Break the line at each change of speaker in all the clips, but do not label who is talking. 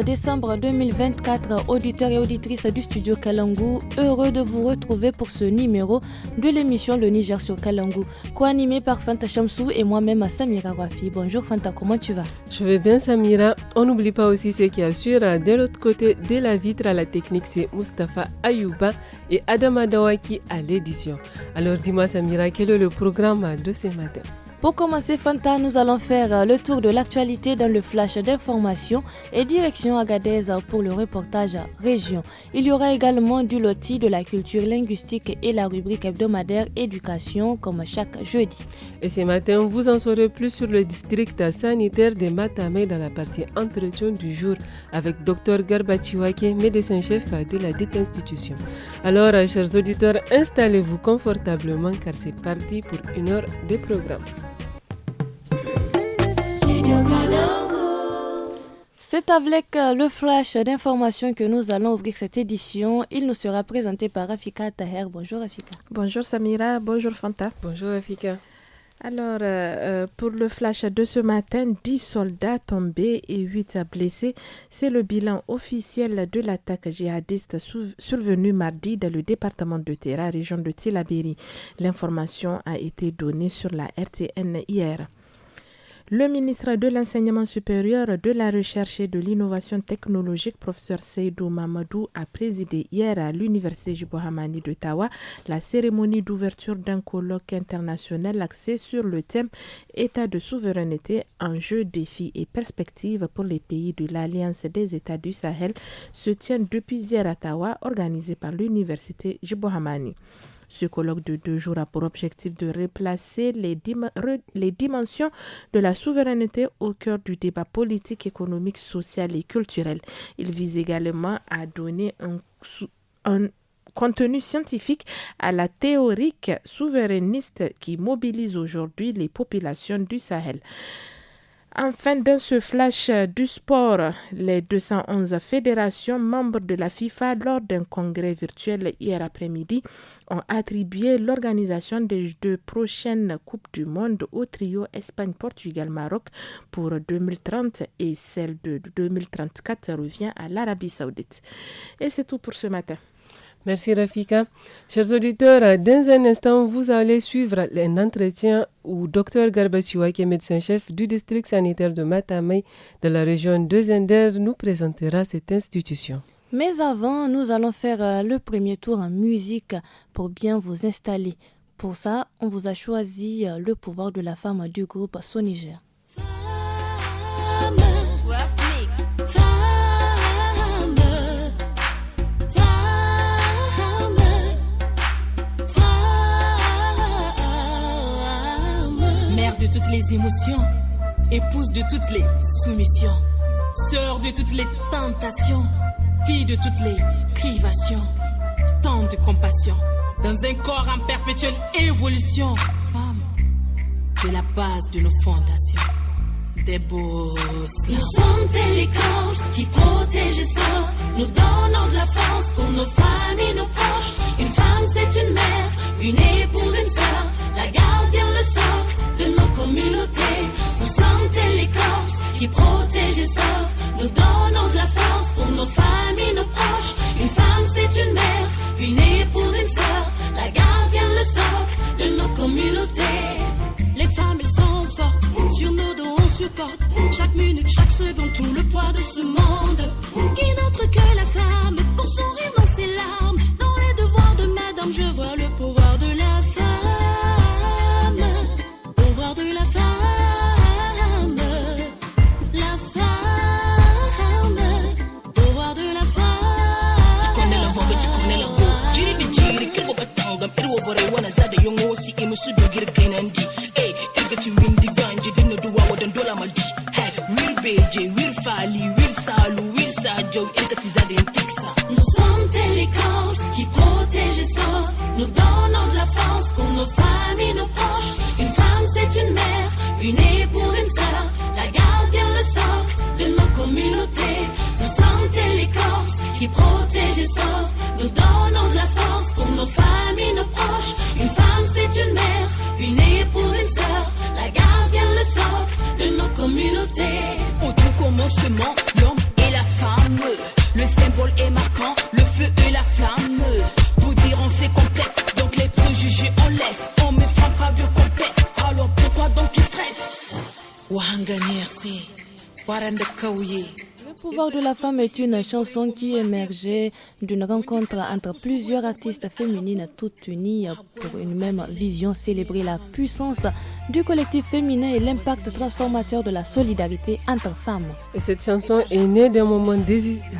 décembre 2024, auditeurs et auditrices du studio Kalangu, heureux de vous retrouver pour ce numéro de l'émission Le Niger sur Kalangu, co-animé par Fanta Chamsou et moi-même Samira Wafi. Bonjour Fanta, comment tu vas?
Je vais bien Samira. On n'oublie pas aussi ceux qui assurent de l'autre côté de la vitre à la technique, c'est Mustapha Ayouba et Adama Dawaki à l'édition. Alors dis-moi Samira, quel est le programme de ce matin?
Pour commencer, Fanta, nous allons faire le tour de l'actualité dans le flash d'information et direction Agadez pour le reportage région. Il y aura également du loti, de la culture linguistique et la rubrique hebdomadaire éducation comme chaque jeudi.
Et ce matin, vous en saurez plus sur le district sanitaire de Matamei dans la partie entretien du jour avec Dr Garba Chiwake, médecin-chef de la dite institution. Alors, chers auditeurs, installez-vous confortablement car c'est parti pour une heure de programme.
C'est avec le flash d'information que nous allons ouvrir cette édition. Il nous sera présenté par Rafika Taher. Bonjour Rafika.
Bonjour Samira, bonjour Fanta.
Bonjour Rafika.
Alors, pour le flash de ce matin, 10 soldats tombés et 8 blessés. C'est le bilan officiel de l'attaque djihadiste survenue mardi dans le département de Terra, région de Tillabéri. L'information a été donnée sur la RTN hier. Le ministre de l'Enseignement supérieur, de la Recherche et de l'Innovation technologique, professeur Seydou Mamadou, a présidé hier à l'Université Djibo Hamani d'Ottawa la cérémonie d'ouverture d'un colloque international axé sur le thème État de souveraineté, enjeux, défis et perspectives pour les pays de l'Alliance des États du Sahel, se tient depuis hier à Ottawa, organisé par l'Université Djibo Hamani. Ce colloque de 2 jours a pour objectif de replacer les dimensions de la souveraineté au cœur du débat politique, économique, social et culturel. Il vise également à donner un contenu scientifique à la théorique souverainiste qui mobilise aujourd'hui les populations du Sahel. Enfin, dans ce flash du sport, les 211 fédérations membres de la FIFA, lors d'un congrès virtuel hier après-midi, ont attribué l'organisation des 2 prochaines Coupes du Monde au trio Espagne-Portugal-Maroc pour 2030 et celle de 2034 revient à l'Arabie Saoudite. Et c'est tout pour ce matin.
Merci Rafika. Chers auditeurs, dans un instant, vous allez suivre un entretien où Dr Garba Chiwake, médecin-chef du district sanitaire de Matamei de la région de Zender, nous présentera cette institution.
Mais avant, nous allons faire le premier tour en musique pour bien vous installer. Pour ça, on vous a choisi le pouvoir de la femme du groupe Soniger.
De toutes les émotions, épouse de toutes les soumissions, sœur de toutes les tentations, fille de toutes les privations, tant de compassion, dans un corps en perpétuelle évolution, femme, c'est la base de nos fondations, des beaux. Nous sommes télécorps qui protègent et sauvent, nous donnons de la force pour nos familles, nos proches. Une femme c'est une mère, une épouse, une sœur, la gardienne, le socle de nos communautés. Nous sommes télécorps qui protègent et sauvent, nous donnons de la force pour nos familles, nos proches. Une femme c'est une mère, une épouse, une sœur, la gardienne, le socle de nos communautés. Les femmes elles sont fortes, sur nos dos on supporte, chaque minute, chaque seconde, tout le poids de ce monde. Qui n'entre que la femme, pour son rire dans ses larmes, dans les devoirs de madame, je vois le pouvoir de la femme. Pouvoir de la femme, pouvoir de la femme. Tu connais la voix, tu connais la voix. Jiri de jiri, kilo batangam, irwo bore wana zada yongo si imusu dogir kainandi. Hey, irgati windi ganje dina duwa wadan dola maldi. Hey, wir beje, wir fali, wir salu, wir sajo, irgati zada intiksa. Nous sommes télécorps qui protègent et sauvent, nous donnons de la force pour nos familles, nos proches. Une femme c'est une mère, une épouse, une sœur, la gardienne, le socle de nos communautés. Nous sommes télécorps qui protègent et sauvent, nous donnons de la force pour nos familles, nos proches. Une femme c'est une mère, une épouse, une sœur, la gardienne, le socle de nos communautés. Au tout commencement, l'homme et la femme
Le pouvoir de la femme est une chanson qui émergeait d'une rencontre entre plusieurs artistes féminines toutes unies pour une même vision, célébrer la puissance du collectif féminin et l'impact transformateur de la solidarité entre femmes.
Et cette chanson est née d'un moment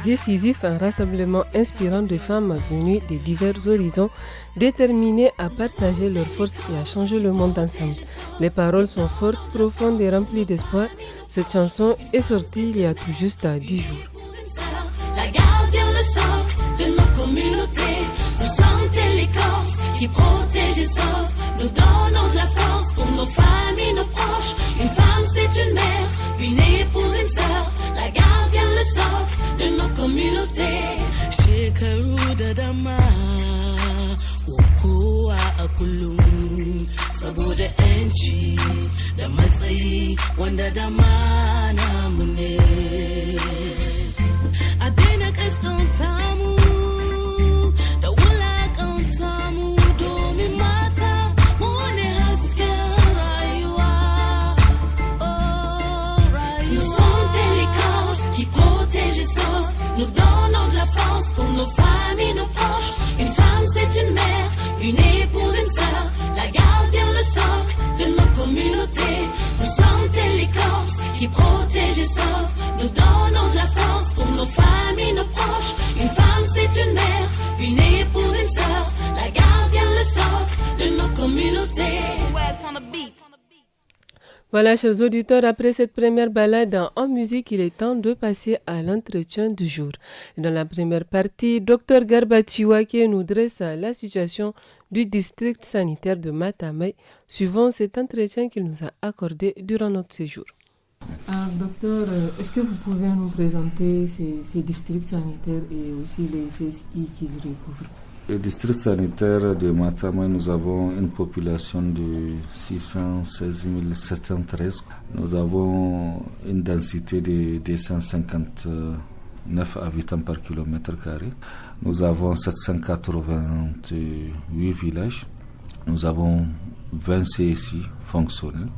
décisif, un rassemblement inspirant de femmes venues de divers horizons, déterminées à partager leurs forces et à changer le monde ensemble. Les paroles sont fortes, profondes et remplies d'espoir. Cette chanson est sortie il y a tout juste 10 jours.
La gardienne, le socle de nos communautés. Nous sommes télécorps qui protègent et sauvent. Nous donnons de la force pour nos familles, nos proches. Une femme, c'est une mère, une épouse, une sœur. La gardienne, le socle de nos communautés. Shekaru da dama, ukuwa akulum, saboda enchi, da matsayi, wanda dama na mune. A daina kaskanta mu, da wulakanta mu, domin mata mu ne hasken rayuwa. Oh, rayuwa. Nous sommes télécorps qui protègent et sauvent. Nous donnons de la force pour nos familles, nos proches. Une femme, c'est une mère, une épouse, une sœur. La gardienne, le socle de nos communautés. Nous sommes télécorps qui protègent et sauvent. Nous donnons de la force pour nos familles, nos proches. Une femme, c'est une mère, une épouse, une sœur. La gardienne, le socle de nos communautés.
Voilà, chers auditeurs, après cette première balade en musique, il est temps de passer à l'entretien du jour. Dans la première partie, Dr Garba Chiwake nous dresse la situation du district sanitaire de Matamei, suivant cet entretien qu'il nous a accordé durant notre séjour. Docteur, est-ce que vous pouvez nous présenter ces districts sanitaires et aussi les CSI qu'ils recouvrent?
Le district sanitaire de Matamei, nous avons une population de 616 713. Nous avons une densité de 259 habitants par kilomètre carré. Nous avons 788 villages. Nous avons 20 CSI fonctionnels,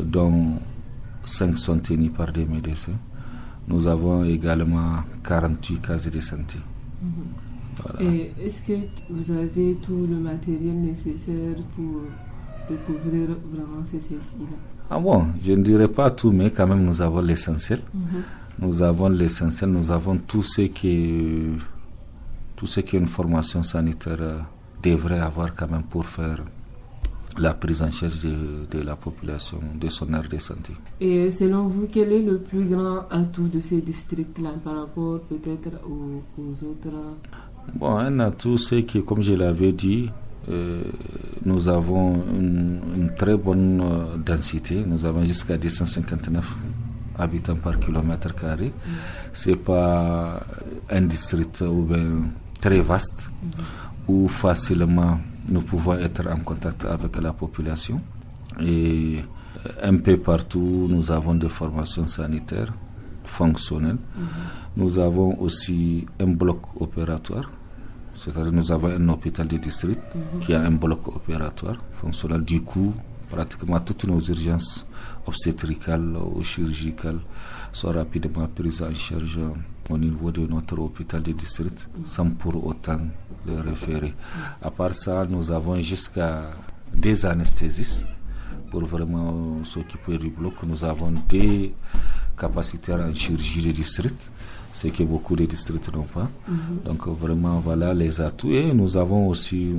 dont 5 sont tenus par des médecins. Nous avons également 48 cases de santé.
Voilà. Et est-ce que vous avez tout le matériel nécessaire pour découvrir vraiment ces CSI-là?
Ah bon, je ne dirais pas tout, mais quand même nous avons l'essentiel. Nous avons l'essentiel, nous avons tout ce qu'une formation sanitaire devrait avoir quand même pour faire la prise en charge de la population, de son aire de santé.
Et selon vous, quel est le plus grand atout de ces districts-là par rapport peut-être aux autres?
Bon, un atout, c'est que, comme je l'avais dit, nous avons une très bonne densité. Nous avons jusqu'à 259 habitants par kilomètre carré. C'est pas un district très vaste où facilement nous pouvons être en contact avec la population. Et un peu partout, nous avons des formations sanitaires fonctionnelles. Nous avons aussi un bloc opératoire, c'est-à-dire nous avons un hôpital de district qui a un bloc opératoire fonctionnel. Du coup, pratiquement toutes nos urgences obstétricales ou chirurgicales sont rapidement prises en charge au niveau de notre hôpital de district sans pour autant le référer. À part ça, nous avons jusqu'à des anesthésistes pour vraiment s'occuper du bloc. Nous avons des capacitaires en chirurgie de district, ce que beaucoup de districts n'ont pas. Donc vraiment, voilà les atouts. Et nous avons aussi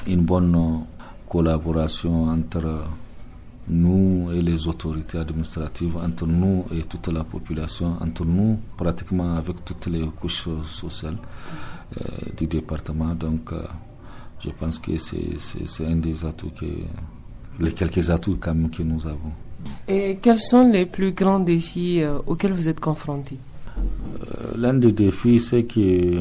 une bonne collaboration entre nous et les autorités administratives, entre nous et toute la population, entre nous pratiquement avec toutes les couches sociales du département. Donc je pense que c'est un des atouts, les quelques atouts quand même que nous avons.
Et quels sont les plus grands défis auxquels vous êtes confrontés?
L'un des défis, c'est que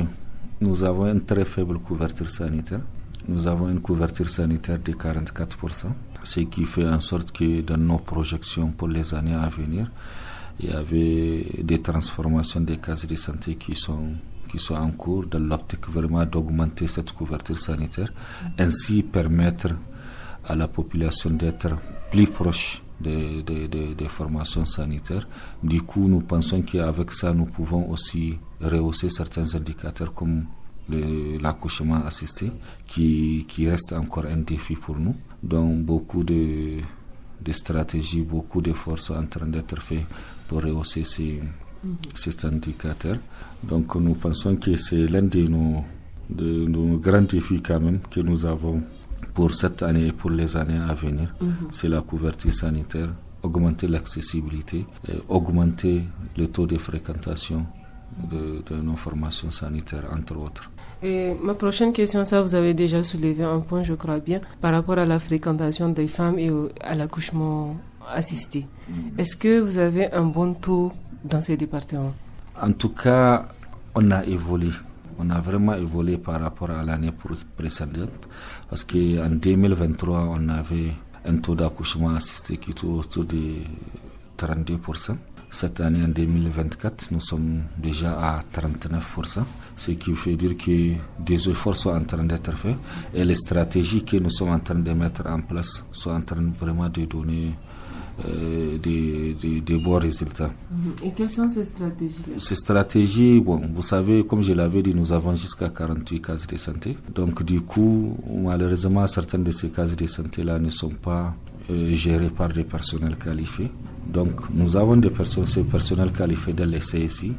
nous avons une très faible couverture sanitaire. Nous avons une couverture sanitaire de 44%, ce qui fait en sorte que dans nos projections pour les années à venir, il y avait des transformations des cases de santé qui sont en cours dans l'optique vraiment d'augmenter cette couverture sanitaire, ainsi permettre à la population d'être plus proche des formations sanitaires. Du coup, nous pensons qu'avec ça, nous pouvons aussi rehausser certains indicateurs comme l'accouchement assisté, qui reste encore un défi pour nous. Donc, beaucoup de stratégies, beaucoup d'efforts sont en train d'être faits pour rehausser cet indicateur. Donc, nous pensons que c'est l'un de nos grands défis quand même que nous avons pour cette année et pour les années à venir. C'est la couverture sanitaire, augmenter l'accessibilité, augmenter le taux de fréquentation de nos formations sanitaires, entre autres.
Et ma prochaine question, ça vous avez déjà soulevé un point, je crois bien, par rapport à la fréquentation des femmes et à l'accouchement assisté. Est-ce que vous avez un bon taux dans ces départements?
En tout cas, on a évolué. On a vraiment évolué par rapport à l'année précédente, parce qu'en 2023, on avait un taux d'accouchement assisté qui était autour de 32%. Cette année, en 2024, nous sommes déjà à 39%, ce qui veut dire que des efforts sont en train d'être faits et les stratégies que nous sommes en train de mettre en place sont en train vraiment de donner des bons résultats.
Et quelles sont ces stratégies?
Ces stratégies, bon, vous savez, comme je l'avais dit, nous avons jusqu'à 48 cases de santé. Donc du coup, malheureusement, certaines de ces cases de santé-là ne sont pas gérées par des personnels qualifiés. Donc nous avons ces personnels qualifiés dans les CSI.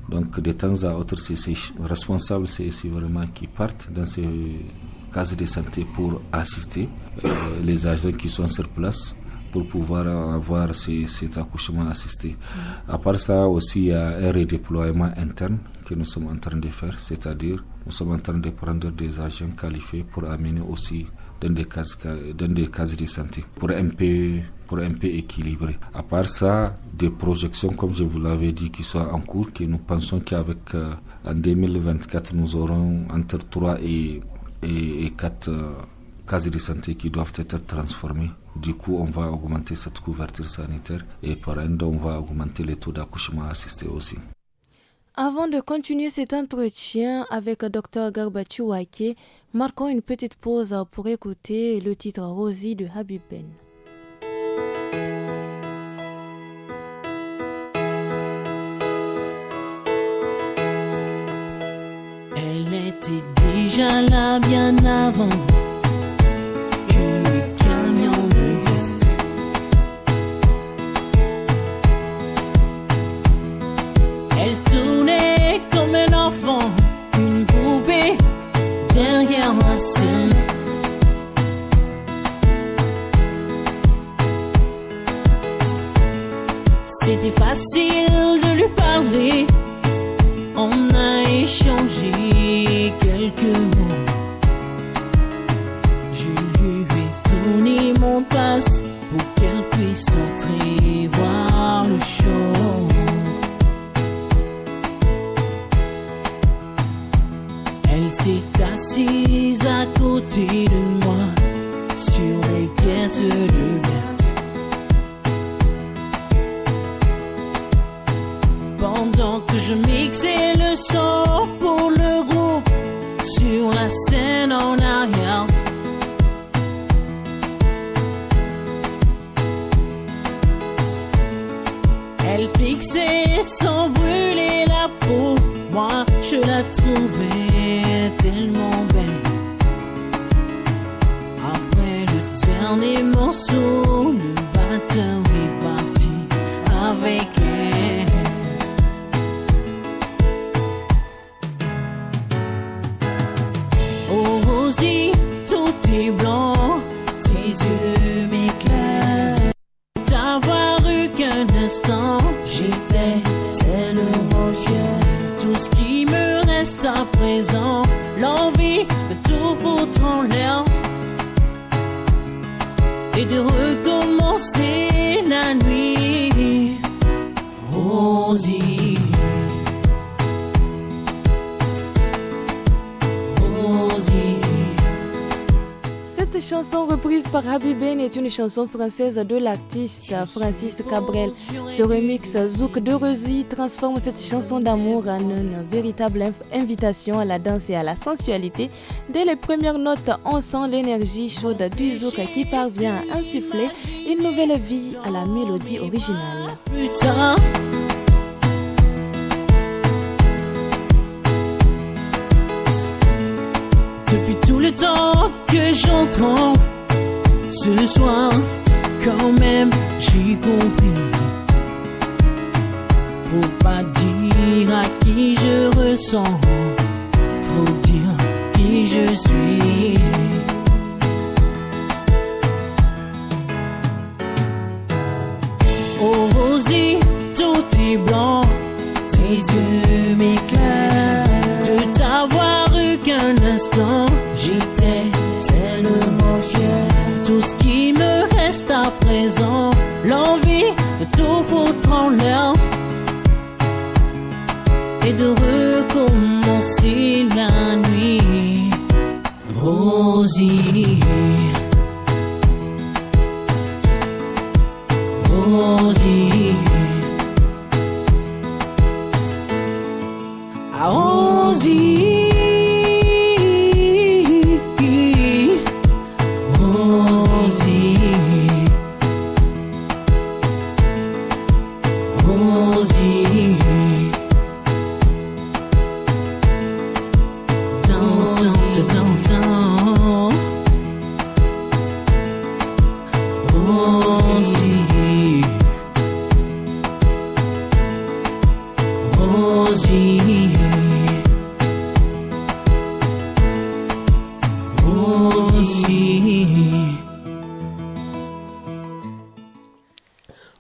Donc de temps à autre, c'est ces responsables CSI vraiment qui partent dans ces cases de santé pour assister les agents qui sont sur place, pour pouvoir avoir cet accouchement assisté. À part ça aussi, il y a un redéploiement interne que nous sommes en train de faire, c'est-à-dire nous sommes en train de prendre des agents qualifiés pour amener aussi dans des cases de santé, pour un peu équilibrer. À part ça, des projections, comme je vous l'avais dit, qui sont en cours, que nous pensons qu'avec en 2024, nous aurons entre 3 et 4 cases de santé qui doivent être transformées. Du coup, on va augmenter cette couverture sanitaire et par ende, on va augmenter les taux d'accouchement assisté aussi.
Avant de continuer cet entretien avec Dr Garba Chiwake, marquons une petite pause pour écouter le titre Rosie de Habib Ben.
Elle était déjà là bien avant que les camions ne viennent. Elle tournait comme un enfant, une poupée derrière la scène. C'était facile de lui parler. On a échangé quelques mots. Je lui ai tourné mon passe pour qu'elle puisse entrer voir le show. Elle s'est assise à côté de moi sur les caisses de bière. Pendant que je mixais le son pour le groupe sur la scène en arrière. Elle fixait sans brûler la peau. Moi je la trouvais tellement belle. Après le dernier morceau, le batteur est parti avec elle. Rosie, tout est blanc, tes yeux m'éclairent. T'avoir eu qu'un instant, j'étais tellement fier. Tout ce qui me reste à présent, l'envie de tout foutre en l'air et de recommencer la nuit. Rosie.
chanson reprise par Habibène est une chanson française de l'artiste Francis Cabrel. Ce remix Zouk de Rosy transforme cette chanson d'amour en une véritable invitation à la danse et à la sensualité. Dès les premières notes, on sent l'énergie chaude du Zouk qui parvient à insuffler une nouvelle vie à la mélodie originale.
Putain. Depuis tout le temps que j'entends, ce soir, quand même, j'ai compris. Faut pas dire à qui je ressens, faut dire qui je suis. Oh Rosie, tout est blanc, tes yeux m'éclairent. De t'avoir eu qu'un instant, j'étais tellement fier. Tout ce qui me reste à présent, l'envie de tout foutre en l'air et de recommencer la nuit. Rosie, Rosie, ah Rosie.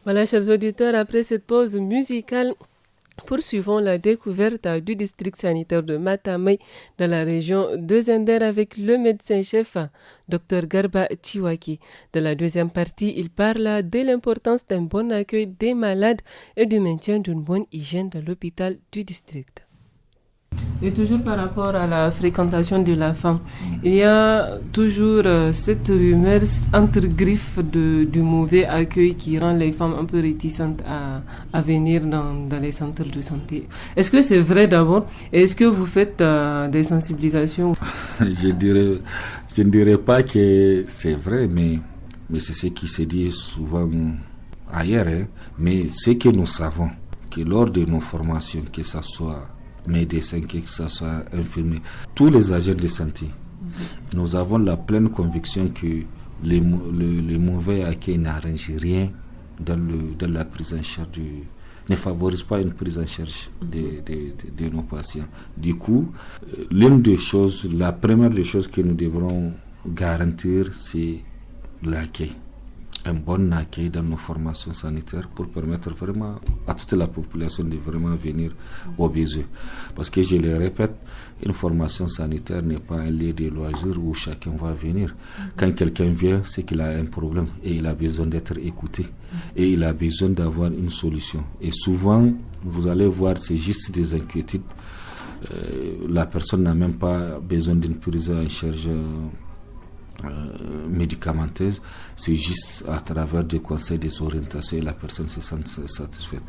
Voilà, chers auditeurs, après cette pause musicale, poursuivons la découverte du district sanitaire de Matamei dans la région de Zender avec le médecin-chef Dr Garba Chiwaki. Dans la deuxième partie, il parle de l'importance d'un bon accueil des malades et du maintien d'une bonne hygiène dans l'hôpital du district. Et toujours par rapport à la fréquentation de la femme, il y a toujours cette rumeur entre griffes du mauvais accueil qui rend les femmes un peu réticentes à venir dans les centres de santé. Est-ce que c'est vrai d'abord? Est-ce que vous faites des sensibilisations?
Je ne dirais pas que c'est vrai, mais c'est ce qui se dit souvent ailleurs. Mais ce que nous savons, que lors de nos formations, que ce soit médecins, que ce soit infirmiers, tous les agents de santé, nous avons la pleine conviction que le mauvais accueil n'arrange rien dans la prise en charge, ne favorise pas une prise en charge de nos patients. Du coup, la première des choses que nous devrons garantir, c'est l'accueil. Un bon accueil dans nos formations sanitaires pour permettre vraiment à toute la population de vraiment venir au besoin. Parce que je le répète, une formation sanitaire n'est pas un lieu de loisirs où chacun va venir. Quand quelqu'un vient, c'est qu'il a un problème et il a besoin d'être écouté et il a besoin d'avoir une solution. Et souvent, vous allez voir, c'est juste des inquiétudes. La personne n'a même pas besoin d'une prise en charge médicamenteuse, c'est juste à travers des conseils, des orientations et la personne se sent satisfaite.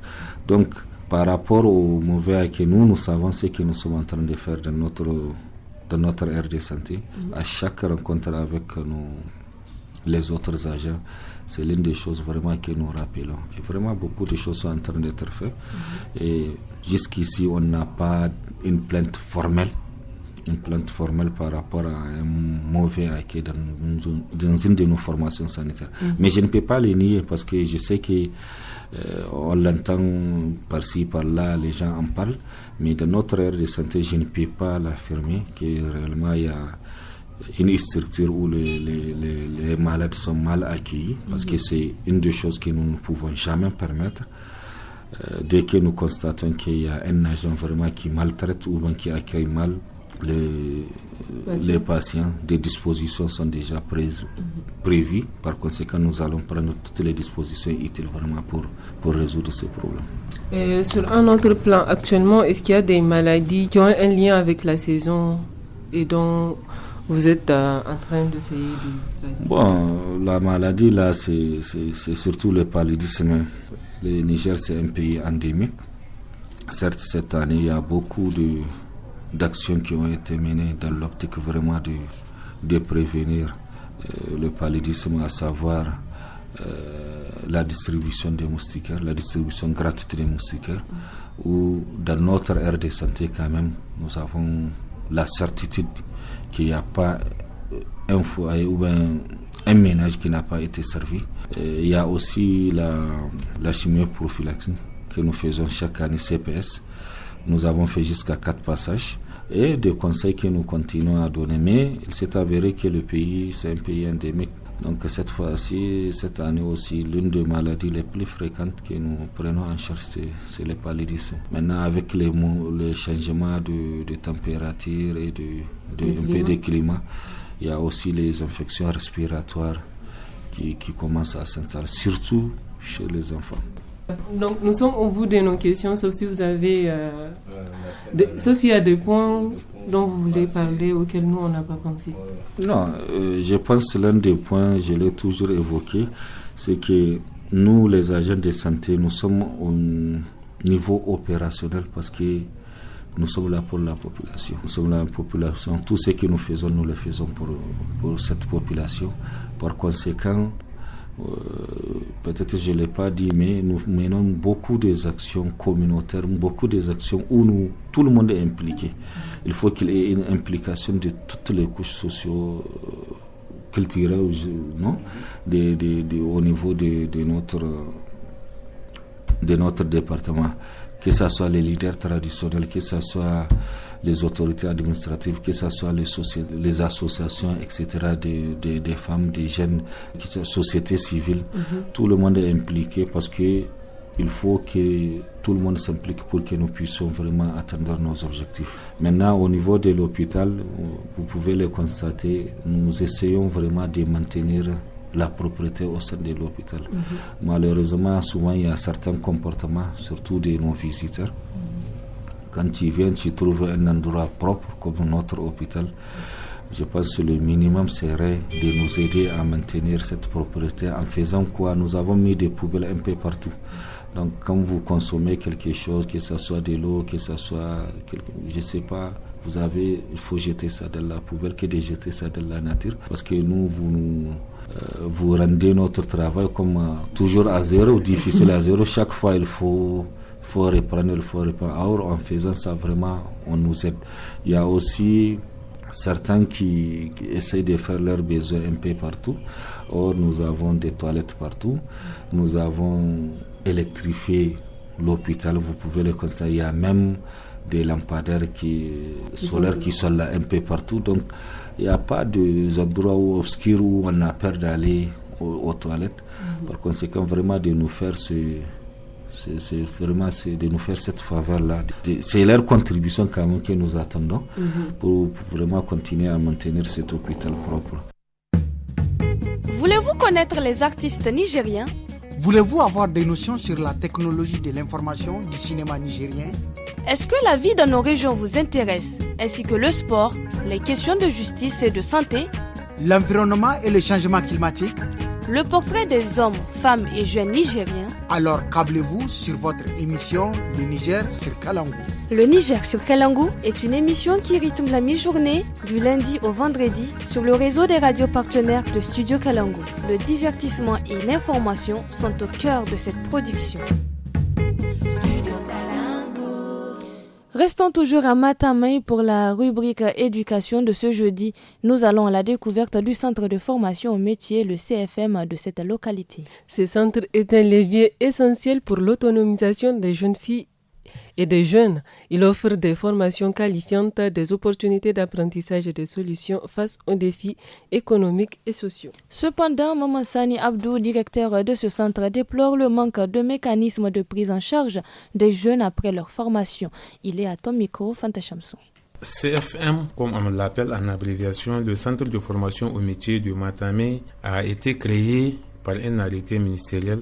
Donc, par rapport au mauvais accueil, nous savons ce que nous sommes en train de faire dans notre aire de santé. À chaque rencontre avec les autres agents, c'est l'une des choses vraiment que nous rappelons. Et vraiment, beaucoup de choses sont en train d'être faites. Et jusqu'ici, on n'a pas une plainte formelle par rapport à un mauvais accueil dans une de nos formations sanitaires. Mais je ne peux pas le nier parce que je sais que on l'entend par-ci, par-là, les gens en parlent, mais dans notre aire de santé, je ne peux pas l'affirmer que réellement il y a une structure où les malades sont mal accueillis, parce que c'est une des choses que nous ne pouvons jamais permettre. Dès que nous constatons qu'il y a un agent vraiment qui maltraite ou qui accueille mal les patients, des dispositions sont déjà prévues. Par conséquent, nous allons prendre toutes les dispositions utiles vraiment pour résoudre ces problèmes.
Et sur un autre plan, actuellement, est-ce qu'il y a des maladies qui ont un lien avec la saison et dont vous êtes en train d'essayer de...
Bon, la maladie là, c'est surtout le paludisme. Le Niger, c'est un pays endémique. Certes, cette année, il y a beaucoup d'actions qui ont été menées dans l'optique vraiment de prévenir le paludisme, à savoir la distribution des moustiquaires, la distribution gratuite des moustiquaires, où dans notre aire de santé quand même, nous avons la certitude qu'il n'y a pas un foyer ou un ménage qui n'a pas été servi. Il y a aussi la chimioprophylaxie que nous faisons chaque année, CPS. Nous avons fait jusqu'à 4 passages et des conseils que nous continuons à donner. Mais il s'est avéré que le pays, c'est un pays endémique. Donc cette fois-ci, cette année aussi, l'une des maladies les plus fréquentes que nous prenons en charge, c'est le paludisme. Maintenant, avec le changement de température et un peu de climat, il y a aussi les infections respiratoires qui commencent à s'installer, surtout chez les enfants.
Donc nous sommes au bout de nos questions, sauf si vous avez, sauf s'il y a des points dont vous voulez parler auxquels nous on n'a pas pensé.
Non, je pense que l'un des points, je l'ai toujours évoqué, c'est que nous les agents de santé, nous sommes au niveau opérationnel parce que nous sommes là pour la population. Nous sommes là pour la population. Tout ce que nous faisons, nous le faisons pour cette population. Par conséquent, peut-être je ne l'ai pas dit, mais nous menons beaucoup des actions communautaires, beaucoup des actions où tout le monde est impliqué. Il faut qu'il y ait une implication de toutes les couches socio-culturelles, non, au niveau de notre département. Que ce soit les leaders traditionnels, que ce soit les autorités administratives, que ce soit les associations, etc., des femmes, des jeunes, société civile. Tout le monde est impliqué parce que il faut que tout le monde s'implique pour que nous puissions vraiment atteindre nos objectifs. Maintenant, au niveau de l'hôpital, vous pouvez le constater, nous essayons vraiment de maintenir la propreté au sein de l'hôpital. Malheureusement, souvent, il y a certains comportements, surtout de nos visiteurs. Quand tu viens, tu trouves un endroit propre comme notre hôpital. Je pense que le minimum serait de nous aider à maintenir cette propreté en faisant quoi? Nous avons mis des poubelles un peu partout. Donc, quand vous consommez quelque chose, que ce soit de l'eau, que ce soit, je ne sais pas, il faut jeter ça dans la poubelle que de jeter ça dans la nature. Parce que vous rendez notre travail comme toujours à zéro, difficile à zéro. Chaque fois, il faut reprendre. Alors, en faisant ça, vraiment, on nous aide. Il y a aussi certains qui essayent de faire leurs besoins un peu partout. Or, nous avons des toilettes partout. Nous avons électrifié l'hôpital. Vous pouvez le constater. Il y a même des lampadaires solaires qui sont là un peu partout. Donc, il n'y a pas d'endroits obscurs où on a peur d'aller aux toilettes. Par conséquent, vraiment de nous faire de nous faire cette faveur-là. C'est leur contribution quand même que nous attendons pour vraiment continuer à maintenir cet hôpital propre.
Voulez-vous connaître les artistes nigériens?
Voulez-vous avoir des notions sur la technologie de l'information du cinéma nigérien?
Est-ce que la vie dans nos régions vous intéresse, ainsi que le sport, les questions de justice et de santé,
l'environnement et le changement climatique?
Le portrait des hommes, femmes et jeunes nigériens?
Alors câblez-vous sur votre émission Le Niger sur Kalangu.
Le Niger sur Kalangu est une émission qui rythme la mi-journée du lundi au vendredi sur le réseau des radios partenaires de Studio Kalangu. Le divertissement et l'information sont au cœur de cette production. Restons toujours à Matamei pour la rubrique éducation de ce jeudi. Nous allons à la découverte du centre de formation au métier, le CFM de cette localité.
Ce centre est un levier essentiel pour l'autonomisation des jeunes filles et des jeunes. Il offre des formations qualifiantes, des opportunités d'apprentissage et des solutions face aux défis économiques et sociaux.
Cependant, Maman Sani Abdou, directeur de ce centre, déplore le manque de mécanismes de prise en charge des jeunes après leur formation. Il est à ton micro, Fanta Chamson.
CFM, comme on l'appelle en abréviation, le centre de formation au métier de Matamei, a été créé par un arrêté ministériel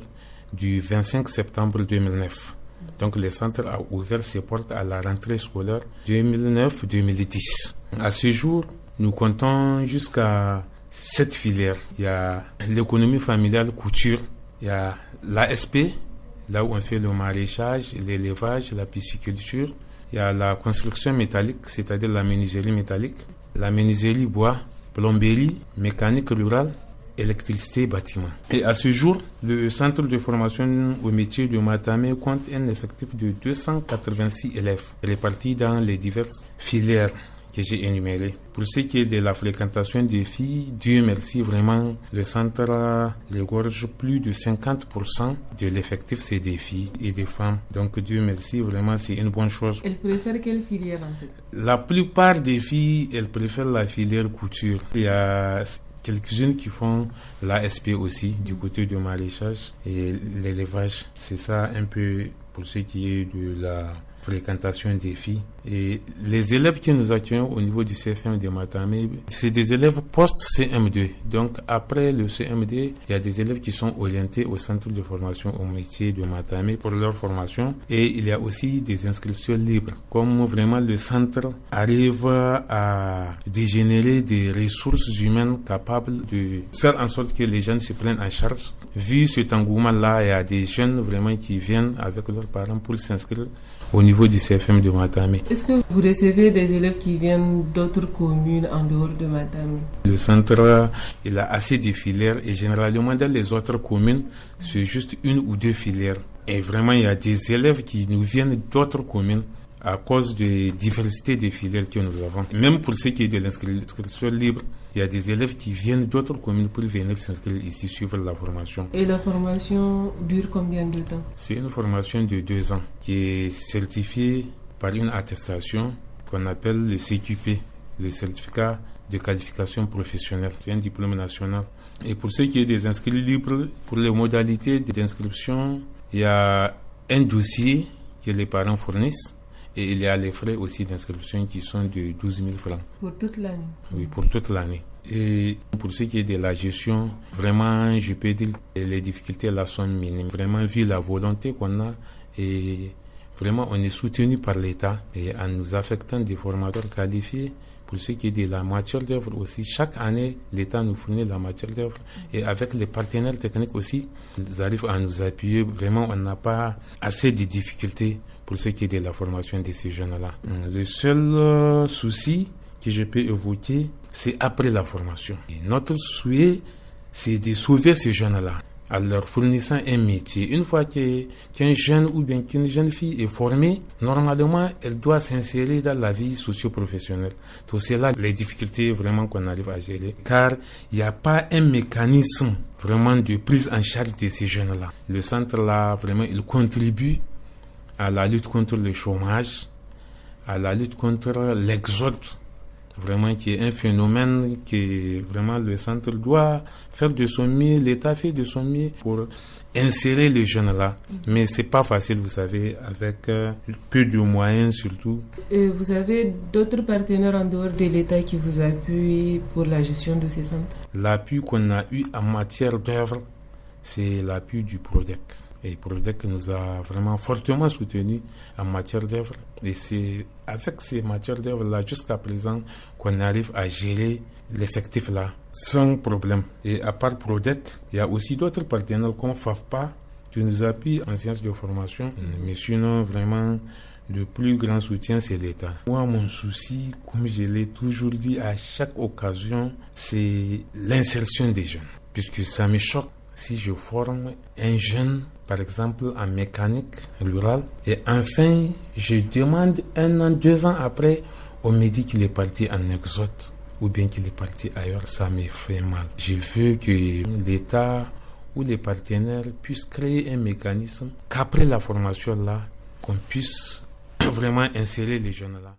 du 25 septembre 2009. Donc le centre a ouvert ses portes à la rentrée scolaire 2009-2010. À ce jour, nous comptons jusqu'à 7 filières. Il y a l'économie familiale couture, il y a l'ASP, là où on fait le maraîchage, l'élevage, la pisciculture. Il y a la construction métallique, c'est-à-dire la menuiserie métallique, la menuiserie bois, plomberie, mécanique rurale, électricité, bâtiment. Et à ce jour, le centre de formation au métier de Matamé compte un effectif de 286 élèves répartis dans les diverses filières que j'ai énumérées. Pour ce qui est de la fréquentation des filles, Dieu merci, vraiment, le centre regorge plus de 50% de l'effectif, c'est des filles et des femmes. Donc Dieu merci, vraiment, c'est une bonne chose.
Elles préfèrent quelle filière en fait?
La plupart des filles, elles préfèrent la filière couture. Il y a quelques-unes qui font l'ASP aussi, du côté du maraîchage et l'élevage. C'est ça un peu pour ce qui est de la fréquentation des filles. Et les élèves que nous accueillons au niveau du CFM de Matamé, c'est des élèves post-CM2. Donc après le CM2, il y a des élèves qui sont orientés au centre de formation au métier de Matamé pour leur formation. Et il y a aussi des inscriptions libres. Comme vraiment le centre arrive à dégénérer des ressources humaines capables de faire en sorte que les jeunes se prennent en charge. Vu cet engouement-là, il y a des jeunes vraiment qui viennent avec leurs parents pour s'inscrire au niveau du CFM de Matamé.
Est-ce que vous recevez des élèves qui viennent d'autres communes en dehors de Matamé?
Le centre, il a assez de filières et généralement dans les autres communes, c'est juste une ou deux filières. Et vraiment, il y a des élèves qui nous viennent d'autres communes à cause de la diversité des filières que nous avons. Même pour ce qui est de l'inscription libre, il y a des élèves qui viennent d'autres communes pour venir s'inscrire ici, suivre la formation.
Et la formation dure combien de temps?
C'est une formation de 2 ans qui est certifiée par une attestation qu'on appelle le CQP, le certificat de qualification professionnelle. C'est un diplôme national. Et pour ce qui est des inscrits libres, pour les modalités d'inscription, il y a un dossier que les parents fournissent. Et il y a les frais aussi d'inscription qui sont de 12 000 francs.
Pour toute l'année?
Oui, pour toute l'année. Et pour ce qui est de la gestion, vraiment, je peux dire que les difficultés là sont minimes. Vraiment, vu la volonté qu'on a, et vraiment, on est soutenu par l'État et en nous affectant des formateurs qualifiés. Pour ce qui est de la matière d'œuvre aussi, chaque année, l'État nous fournit la matière d'œuvre. Et avec les partenaires techniques aussi, ils arrivent à nous appuyer. Vraiment, on n'a pas assez de difficultés pour ce qui est de la formation de ces jeunes-là. Le seul souci que je peux évoquer, c'est après la formation. Et notre souhait, c'est de sauver ces jeunes-là en leur fournissant un métier. Une fois qu'un jeune ou bien qu'une jeune fille est formée, normalement, elle doit s'insérer dans la vie socio-professionnelle. Tout c'est là les difficultés vraiment qu'on arrive à gérer. Car il n'y a pas un mécanisme vraiment de prise en charge de ces jeunes-là. Le centre-là, vraiment, il contribue à la lutte contre le chômage, à la lutte contre l'exode, vraiment qui est un phénomène que vraiment le centre doit faire de son mieux, l'État fait de son mieux pour insérer les jeunes là. Mais c'est pas facile, vous savez, avec peu de moyens surtout.
Et vous avez d'autres partenaires en dehors de l'État qui vous appuient pour la gestion de ces centres? L'appui qu'on a eu en matière d'œuvre, c'est l'appui du PRODEC. Et PRODEC nous a vraiment fortement soutenus en matière d'œuvre. Et c'est avec ces matières d'œuvre-là, jusqu'à présent, qu'on arrive à gérer l'effectif-là sans problème. Et à part PRODEC, il y a aussi d'autres partenaires comme FAFPA qui nous appuient en sciences de formation. Mais sinon, vraiment, le plus grand soutien, c'est l'État. Moi, mon souci, comme je l'ai toujours dit à chaque occasion, c'est l'insertion des jeunes. Puisque ça me choque si je forme un jeune, par exemple en mécanique rurale, et enfin je demande 1 an, 2 ans après, on me dit qu'il est parti en exode ou bien qu'il est parti ailleurs, ça me fait mal. Je veux que l'État ou les partenaires puissent créer un mécanisme qu'après la formation là, qu'on puisse vraiment insérer les jeunes là.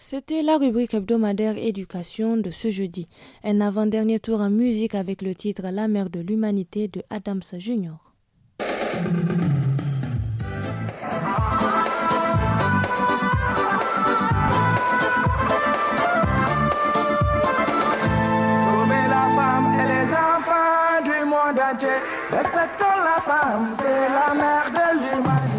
C'était la rubrique hebdomadaire éducation de ce jeudi. Un avant-dernier tour en musique avec le titre La mère de l'humanité de Adams Jr.
Sauvez la femme et les enfants du monde entier. Respectons la femme, c'est la mère de l'humanité.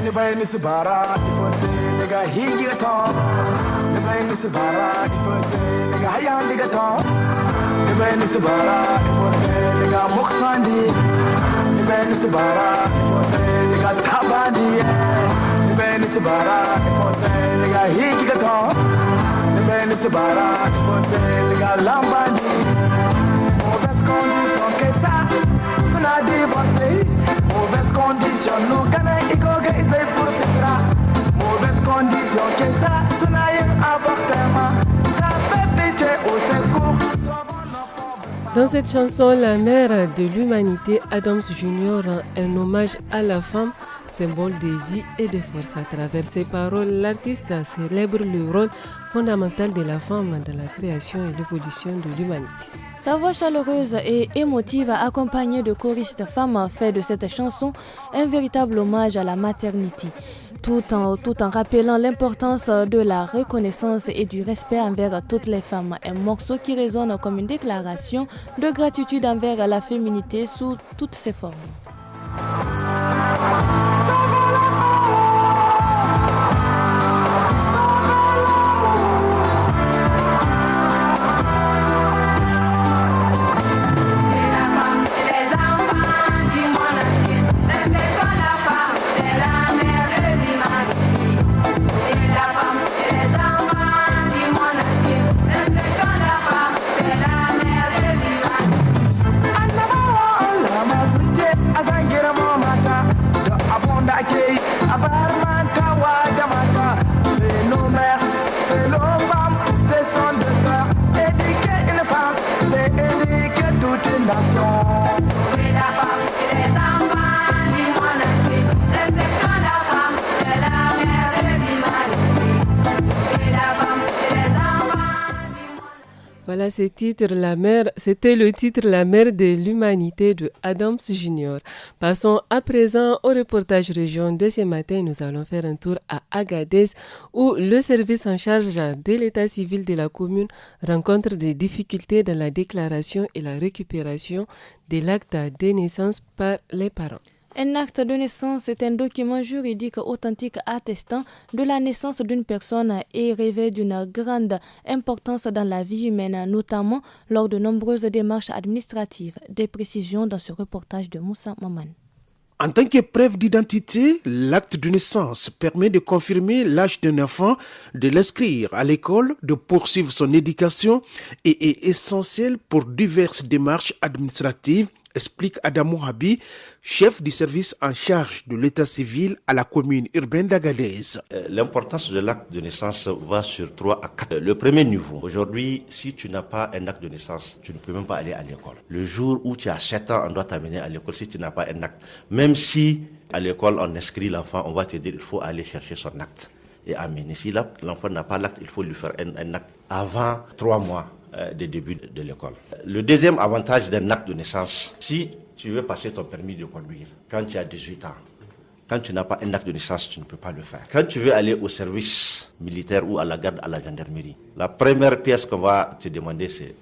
Nisbara, nigga, he get on. Nisbara, nigga, Hayan get on. Nisbara, nigga, Moksandi. Nisbara, nigga, Tabandi. Nisbara, nigga, he get on. Nisbara, nigga, Lambandi. Mauvaise condition que ça, ça n'a dépassé. Mauvaise condition, nous gagnons, il faut que c'est pour ça. Mauvaise condition que ça, ça n'a rien appartement. Ça fait pitié au secours.
Dans cette chanson, la mère de l'humanité, Adams Junior, rend un hommage à la femme, symbole de vie et de force. À travers ses paroles, l'artiste célèbre le rôle fondamental de la femme dans la création et l'évolution de l'humanité.
Sa voix chaleureuse et émotive, accompagnée de choristes femmes, fait de cette chanson un véritable hommage à la maternité, tout en rappelant l'importance de la reconnaissance et du respect envers toutes les femmes. Un morceau qui résonne comme une déclaration de gratitude envers la féminité sous toutes ses formes.
Voilà, c'était le titre La mère de l'humanité de Adams Junior. Passons à présent au reportage région de ce matin. Nous allons faire un tour à Agadez où le service en charge de l'état civil de la commune rencontre des difficultés dans la déclaration et la récupération de l'acte de naissance par les parents.
Un acte de naissance est un document juridique authentique attestant de la naissance d'une personne et revêt d'une grande importance dans la vie humaine, notamment lors de nombreuses démarches administratives. Des précisions dans ce reportage de Moussa Maman.
En tant que preuve d'identité, l'acte de naissance permet de confirmer l'âge d'un enfant, de l'inscrire à l'école, de poursuivre son éducation et est essentiel pour diverses démarches administratives, explique Adamou Habi, chef du service en charge de l'état civil à la commune urbaine d'Agadez.
L'importance de l'acte de naissance va sur 3 à 4. Le premier niveau, aujourd'hui, si tu n'as pas un acte de naissance, tu ne peux même pas aller à l'école. Le jour où tu as 7 ans, on doit t'amener à l'école si tu n'as pas un acte. Même si à l'école on inscrit l'enfant, on va te dire qu'il faut aller chercher son acte et amener. Si l'enfant n'a pas l'acte, il faut lui faire un acte avant 3 mois. Des débuts de l'école. Le deuxième avantage d'un acte de naissance, si tu veux passer ton permis de conduire quand tu as 18 ans, quand tu n'as pas un acte de naissance, tu ne peux pas le faire. Quand tu veux aller au service militaire ou à la garde, à la gendarmerie, la première pièce qu'on va te demander, c'est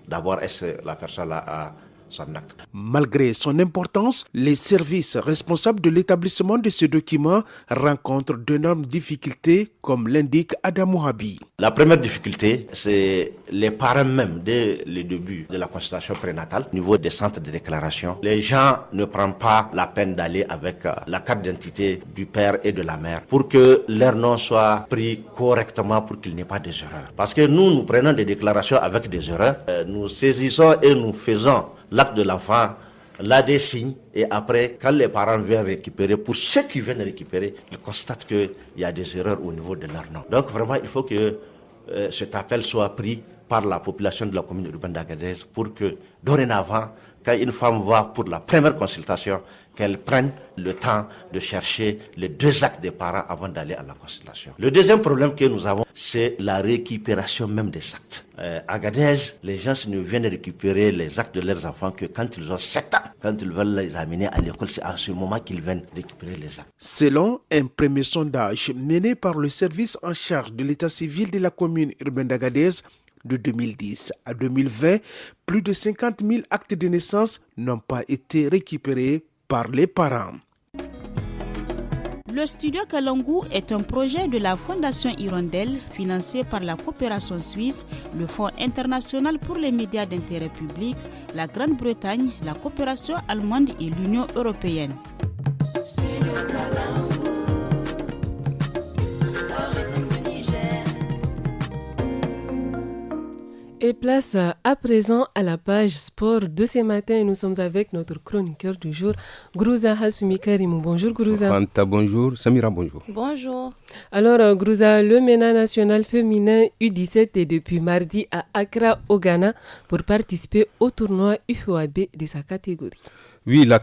d'abord est-ce que la personne-là a son acte.
Malgré son importance, les services responsables de l'établissement de ce document rencontrent d'énormes difficultés, comme l'indique Adamou Habi.
La première difficulté, c'est les parents même, dès le début de la consultation prénatale, au niveau des centres de déclaration. Les gens ne prennent pas la peine d'aller avec la carte d'identité du père et de la mère pour que leur nom soit pris correctement, pour qu'il n'y ait pas des erreurs. Parce que nous prenons des déclarations avec des erreurs, nous saisissons et nous faisons l'acte de l'enfant, là des signes, et après, quand les parents viennent récupérer, pour ceux qui viennent récupérer, ils constatent qu'il y a des erreurs au niveau de leur nom. Donc vraiment, il faut que cet appel soit pris par la population de la commune urbaine d'Agadez pour que, dorénavant, quand une femme va pour la première consultation, qu'elle prenne le temps de chercher les 2 actes des parents avant d'aller à la consultation. Le deuxième problème que nous avons, c'est la récupération même des actes. À Agadez, les gens ne viennent récupérer les actes de leurs enfants que quand ils ont 7 ans. Quand ils veulent les amener à l'école, c'est à ce moment qu'ils viennent récupérer les actes.
Selon un premier sondage mené par le service en charge de l'état civil de la commune urbaine d'Agadez, de 2010 à 2020, plus de 50 000 actes de naissance n'ont pas été récupérés par les parents.
Le studio Kalangu est un projet de la Fondation Hirondelle financé par la coopération suisse, le Fonds international pour les médias d'intérêt public, la Grande-Bretagne, la coopération allemande et l'Union européenne.
Et place à présent à la page sport de ce matin. Nous sommes avec notre chroniqueur du jour, Grouza Hassoumi Karimou. Bonjour Grouza.
Fanta, bonjour. Samira, bonjour.
Bonjour.
Alors Grouza, le MENA national féminin U17 est depuis mardi à Accra au Ghana pour participer au tournoi UFOAB de sa catégorie.
Oui, la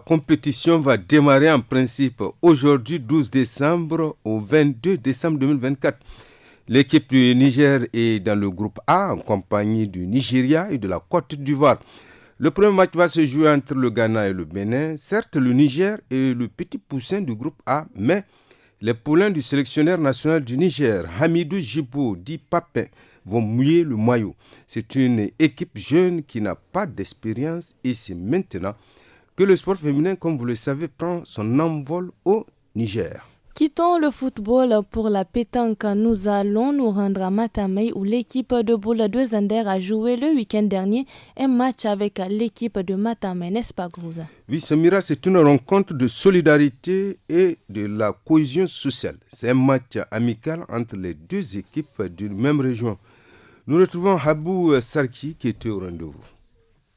compétition va démarrer en principe aujourd'hui 12 décembre au 22 décembre 2024. L'équipe du Niger est dans le groupe A en compagnie du Nigeria et de la Côte d'Ivoire. Le premier match va se jouer entre le Ghana et le Bénin. Certes, le Niger est le petit poussin du groupe A, mais les poulains du sélectionneur national du Niger, Hamidou Djibo, dit Papin, vont mouiller le maillot. C'est une équipe jeune qui n'a pas d'expérience et c'est maintenant que le sport féminin, comme vous le savez, prend son envol au Niger.
Quittons le football pour la pétanque. Nous allons nous rendre à Matamei où l'équipe de boule de Zander a joué le week-end dernier un match avec l'équipe de Matamei, n'est-ce pas Grouza?
Oui, Samira, c'est une rencontre de solidarité et de la cohésion sociale. C'est un match amical entre les deux équipes d'une même région. Nous retrouvons Habou Sarki qui était au rendez-vous.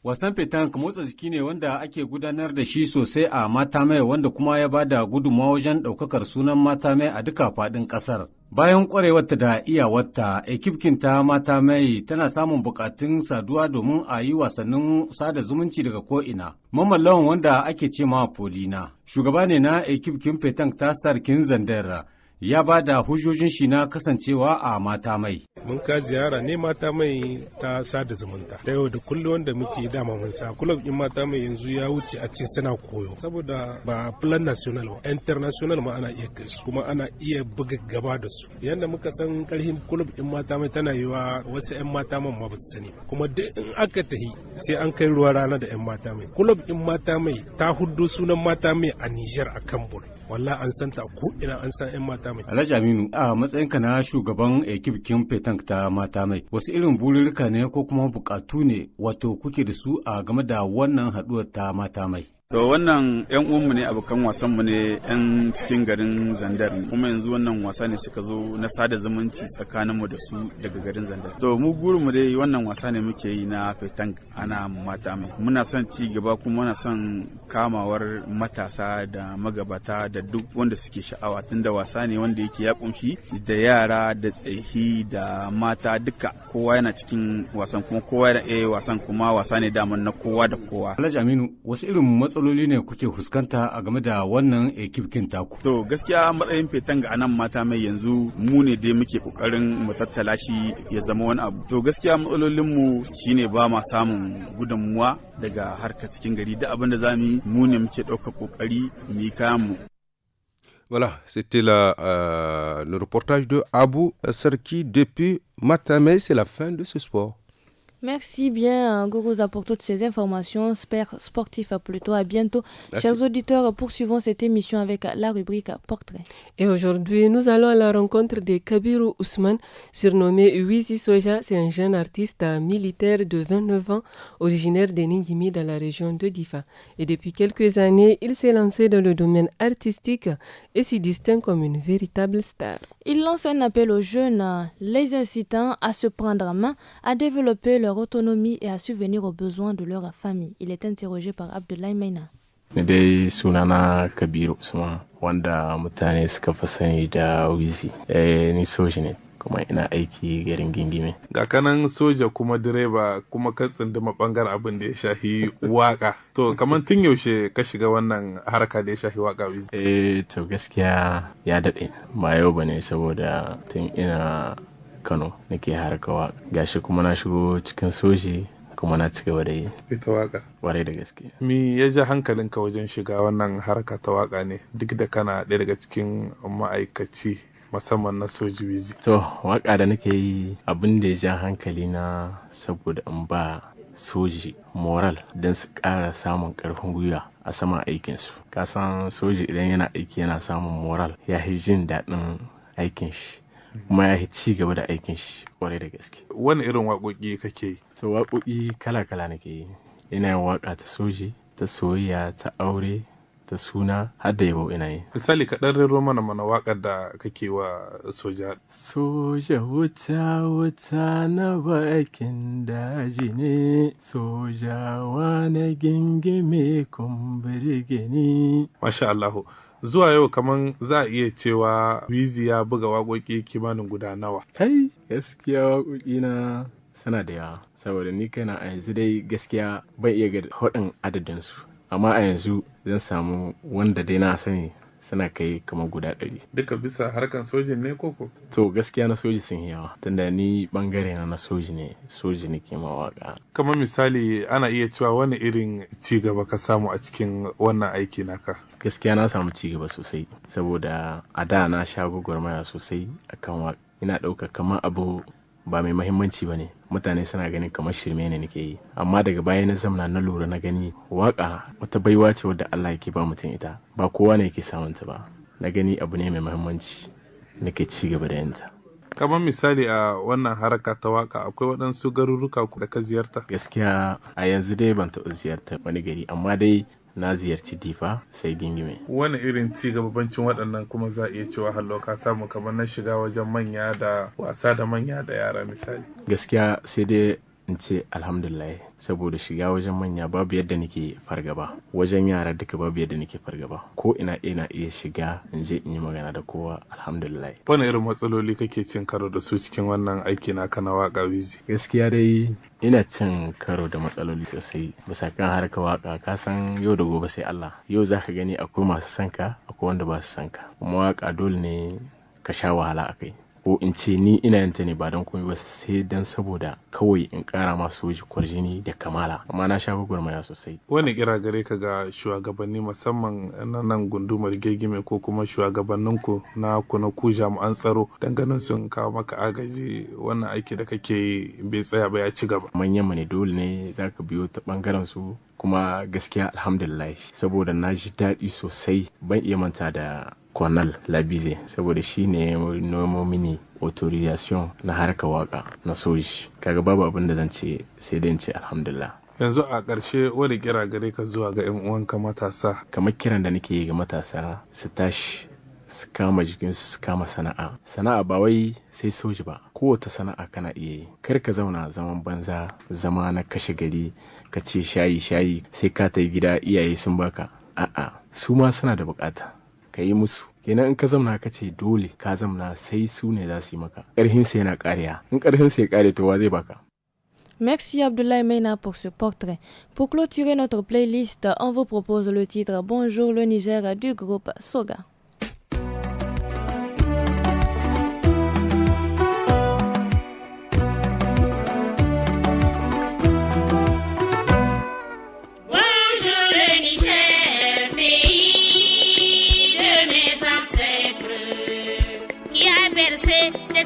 Wasan petanque motsa jiki ne wanda ake gudanar da shi sosai a Matamai wanda kuma ya bada gudunmawa wajen ɗaukakar sunan Matamai a duka faɗin ƙasar. Bayan ƙwarewarta da iyawarta, ekipkin ta Matamai tana samun buƙatun saduwa domin a yi wasannin sada zumunci daga ko'ina. Mamallawan wanda ake ce ma Polina, shugaba ne na ekipkin petanque ta Star King Zandera. Ya ba da hujjojin shi na kasancewa a Matamai.
Mun ka ziyara ne Matamai ta sada zumunta. Ta yau da kullum wanda muke dama mun sa. Kulab din Matamai yanzu ya wuce a ce suna koyo. Saboda ba plan national ba, international ma ana iya kai su kuma ana iya buga gaba da su. Yanda muka san karhin kulab din Matamai tana yiwa wasu 'yan Mataman ma ba su sani ba. Kuma duk in aka tahi sai an kai ruwa rana da 'yan Matamai. Kulab din Matamai ta huddo sunan Matamai a Niger a Kambul. Wallahi an san ta ko ina an san 'yan Matamai.
Alhaji Aminu, a matsayinka na shugaban ekipkin petanque ta Matamai, wasu irin burirka ne ko kuma bukatu ne wato kuke da su a game da wannan haduwar ta Matamai?
To wannan 'yan uwanmu ne abokan wasanmu ne 'yan cikin garin Zandar kuma yanzu wannan wasa ne suka zo na sada zumunci tsakaninmu da su daga garin Zandar. To mu gurinmu dai wannan wasa ne muke yi na petanque ana Matamai. Muna son ci gaba kuma muna son kamawar matasa da magabata da duk wanda suke sha'awa tunda wasa ne wanda yake ya kumshi da yara da tsohi da mata duka kowa yana cikin wasan kuma kowa yana wasan kuma wasa ne daman na kowa da kowa.
Alhaji Aminu, wasu irin matsaloli ne kuke fuskanta a game da wannan ekipkin taku?
To gaskiya matsayin petanque a nan Matamai yanzu mu ne dai muke kokarin mu tattala shi ya zama wani abu. To gaskiya matsalolinmu shine ba ma samun gudunmuwa daga harkar cikin gari da abin da za mu ne muke ɗaukar kokari mu yi kayan mu.
Voilà, c'était le reportage de Abou Sarki depuis Matamai. C'est la fin de ce sport.
Merci bien, Gourouza, pour toutes ces informations sportives plutôt. À bientôt. Merci. Chers auditeurs, poursuivons cette émission avec la rubrique Portrait.
Et aujourd'hui, nous allons à la rencontre de Kabiru Ousmane, surnommé Wizi Soja. C'est un jeune artiste militaire de 29 ans, originaire de Ningimi dans la région de Difa. Et depuis quelques années, il s'est lancé dans le domaine artistique et s'y distingue comme une véritable star.
Il lance un appel aux jeunes, les incitant à se prendre en main, à développer leur autonomie et à subvenir aux besoins de leur famille. Il est interrogé par Abdoulaye Maina.
Ni dai sunana Kabiru Usman wanda mutane suka fi sani da Wizi. Ni soja ne kuma ina aiki garin Gingime.
Ga kanan soja kuma direba kuma ka tsinduma bangaren abin da ya shahi waka. To kaman tun yaushe ka shiga wannan harka da ya shahi waka Wizi?
To gaskiya ya daɗe ba yau bane saboda tun ina Kano nake harkawa gashi kuma na shigo cikin soji kuma na ci gaba da yi
ita waka
warai da gaske.
Mi ya ja hankalinka wajen shiga wannan harka ta waka ne duk da kana ɗaya daga cikin ma'aikaci musamman na soji Wizi?
To waka da nake yi abin da ya ja hankali na saboda in ba soji moral don su ƙara samun ƙarfin gwiwa a saman aikinsu. Kasan soji idan yana aiki yana samun moral ya fi jin daɗin aikin shi kuma ya fi ci gaba da aikin shi kwarai da gaske.
Wani irin waƙoƙi kake yi?
To waƙoƙi kala-kala nake yi. Ina yin waƙa ta soji, ta soyayya, ta aure, ta suna, har da yabo ina yi.
Misali kaɗan rero mana waƙar da kake wa soja.
Soja wuta na bakin daji ne, sojawa na gingime kumbirge ne.
Masha Allahu. Zuwa yau kaman za a iya cewa Wizi ya buga waƙoƙi kimanin guda nawa?
Kai, gaskiya waƙoƙi na suna da yawa, saboda ni kaina a yanzu dai gaskiya ban iya ga haɗin adadinsu. Amma a yanzu zan samu wanda dai na sani suna kai kamar guda 100.
Duka bisa harkan sojin ne koko?
To gaskiya na soji sun yawa, tunda ni bangare na soji ne, soji ne ke mawaka.
Kamar misali ana iya cewa wani irin ci gaba ka samu a cikin wannan aiki naka?
Gaskiya na samu ci gaba sosai, saboda a da na sha gwagwarmaya sosai akan waka. Ina ɗauka kamar abu ba mai mahimmanci ba ne, mutane suna ganin kamar shirme ne nake yi, amma daga baya na zamana na lura na gani waka wata baiwa ce wadda Allah yake ba mutum ita, ba kowa ne yake samun ta ba. Na gani abu ne mai mahimmanci, nake ci gaba da yinta.
Kamar misali a wannan haraka ta waka akwai waɗansu garuruka da ka ziyarta?
Gaskiya a yanzu dai ban taɓa ziyartar wani gari, amma dai na ziyarci Difa sai Gingime.
Wani irin ci gababancin waɗannan kuma za a iya cewa hallo ka samu kamar na shiga wajen manya da wasa da manya da yara misali?
Gaskiya sai dai in ce alhamdulillah, saboda shiga wajen manya babu yadda nake fargaba, wajen yara duka babu yadda nake fargaba, ko ina iya shiga in je in yi magana da kowa alhamdulillah.
Wani irin matsaloli kake cin karo da su cikin wannan aiki naka na waka Wizi?
Gaskiya dai ina cin karo da matsaloli sosai bisa kan harka waka. Ka san yau da gobe sai Allah. Yau zaka gani akwai masu sanka akwai wanda ba su sanka, kuma waka dole ne ka sha wahala akai. Ko in ce ni ina yanta ne ba don komai ba sai dan saboda kawai in kara masu soji kwarjini da kamala, amma na sha gwagwarmaya sosai.
Wani kira gare ka ga shugabanni musamman na nan gundumar Gegime ko kuma shugabanninku na ku jami'an tsaro ganin sun kawo maka agaji wannan aiki da kake yi bai tsaya ba ya ci gaba?
Manyan mu ne, dole ne zaka biyo ta bangaren su, kuma gaskiya alhamdulillah saboda na ji daɗi sosai. Ban iya manta da Colonel Labize saboda shi ne nomo mini autorisation na harka waka na soji. Kaga babu abin da zan ce sai dai in ce alhamdulillah.
Yanzu a ƙarshe wani kira gare ka zuwa ga 'yan uwanka matasa?
Kamar kiran da nake yi ga matasa su tashi su kama jikinsu su kama sana'a. Sana'a ba wai sai soji ba, kowace sana'a kana iya yi. Kar ka zauna zaman banza, zama na kashe gari, ka ce shayi sai ka ta gida iyaye sun baka. A'a, su ma suna da bukata ka yi musu. Kenan in ka zamna ka ce dole ka zamna sai su ne za su yi maka, ƙarhin sai yana ƙariya. In ƙarhin sai ya ƙare to wa zai baka?
Merci Abdoulaye Meina pour ce portrait. Pour clôturer notre playlist, on vous propose le titre Bonjour le Niger du groupe Soga.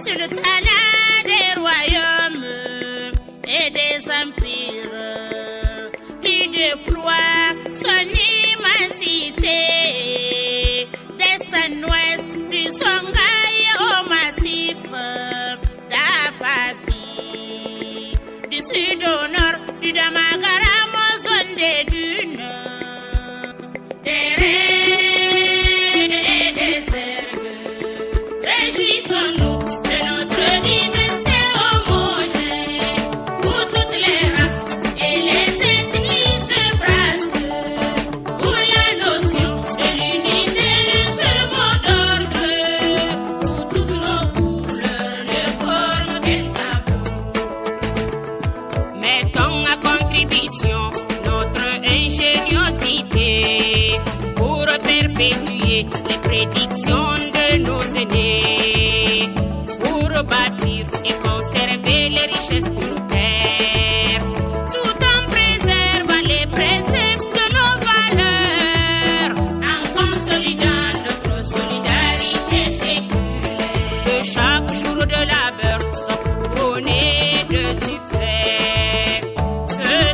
Sur le talent des royaumes et des empires qui déploie son immensité d'est en ouest, du Songhai au massif d'Afafi, du sud au nord, du Damagaram aux zones des dunes, des raies et des ergues. Réjouissons-nous.
Les prédictions de nos aînés pour bâtir et conserver les richesses de nos terres, tout en préservant les préceptes de nos valeurs, en consolidant notre solidarité séculaire. Que chaque jour de labeur soit couronné de succès, que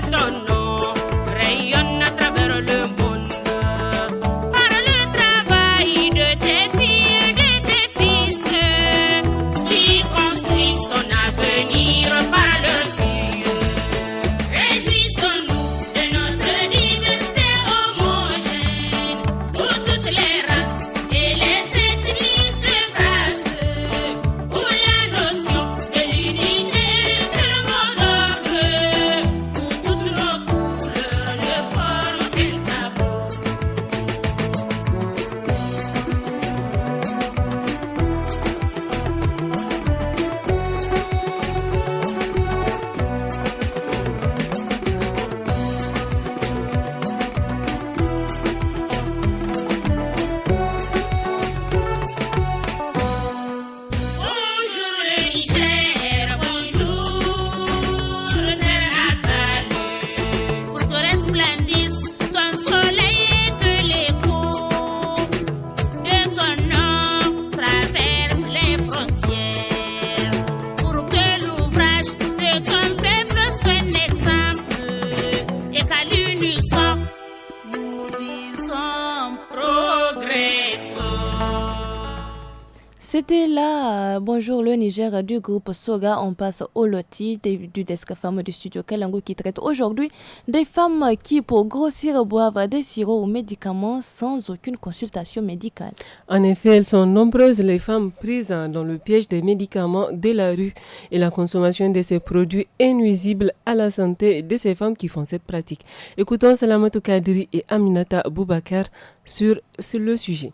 C'était là, bonjour le Niger du groupe Soga. On passe au loti du desk femme du studio Kalango qui traite aujourd'hui des femmes qui, pour grossir, boivent des sirops ou médicaments sans aucune consultation médicale.
En effet, elles sont nombreuses les femmes prises dans le piège des médicaments de la rue et la consommation de ces produits est nuisible à la santé de ces femmes qui font cette pratique. Écoutons Salamatou Kadri et Aminata Boubacar sur le sujet.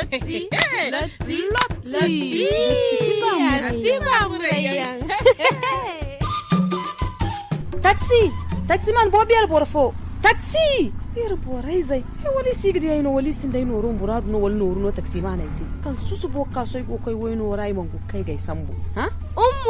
Loti, taxi man bobiyal borfo taxi ir borai zai he wali sigidi ay no wali sindai no ron buradu no wal no taxi man ay kan susu bo ka soy go koy woyno ray man go kai gai sambu ha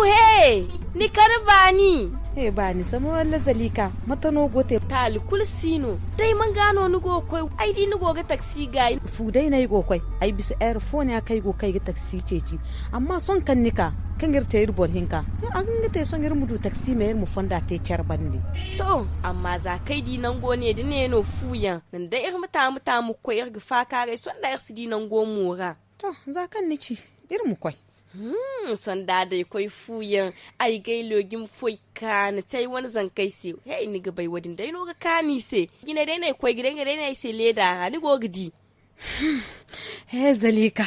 he ni karbani
he bani samo wala zalika mata no gote
tal kulsino dai man gano ni go koy ai di ni go ga taxi gai
fu dai nay go koy ai bisa airphone ya kai go kai ga taxi ceci amma son kan nika kan girte ir bor hinka an gite son ir mudu taxi me mu fonda te charbandi
to amma za kai di nan go ne dine no fuya nan da ir muta mu koy ir fa kare son da ir si di nan go mura
to za kan ni ci ir mu koy
son da dai koy fuya ai gai login foi kana tai wani zan kai se hey ni ga bai wadin dai no ga kani se gina dai ne koy gidan dai ne se leda ni go gidi
he zalika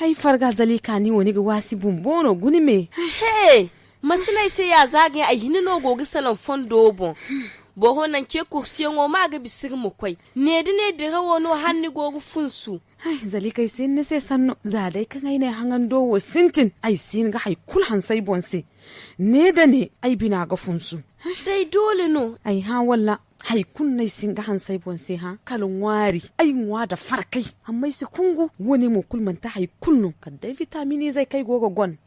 ai farga zalika ni woni ga wasi bumbono guni me
he masinai sai ya zage ai hinno gogi salon fondo bon bo honan ke kursiyon o maga bisir mu kwai ne de rawo no hanni gogu funsu
ai zalika sin ne sai sanno za dai kan ai ne hangan dowo sintin ai sin ga hai kul han sai bonse ne da ne ai bina ga funsu
dai dole no
ai ha walla hai kunnai sin ga han sai bonse ha kalun wari ai nwa da farkai amma su kungu wani mu kulmanta hai kunnu kan dai vitamini zai kai gogo gon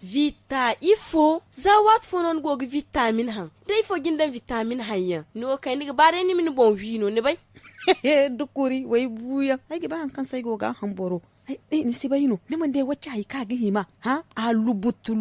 ifo za wat fonon gogo vitamin han dai fo gindan vitamin hayya no kai ni ba dai ni min bon vino ne bai
dukuri wai buya ai ga ban kan sai goga hamboro ai ni si bayino ne man dai wacce ai ka ga hima ha a lubutu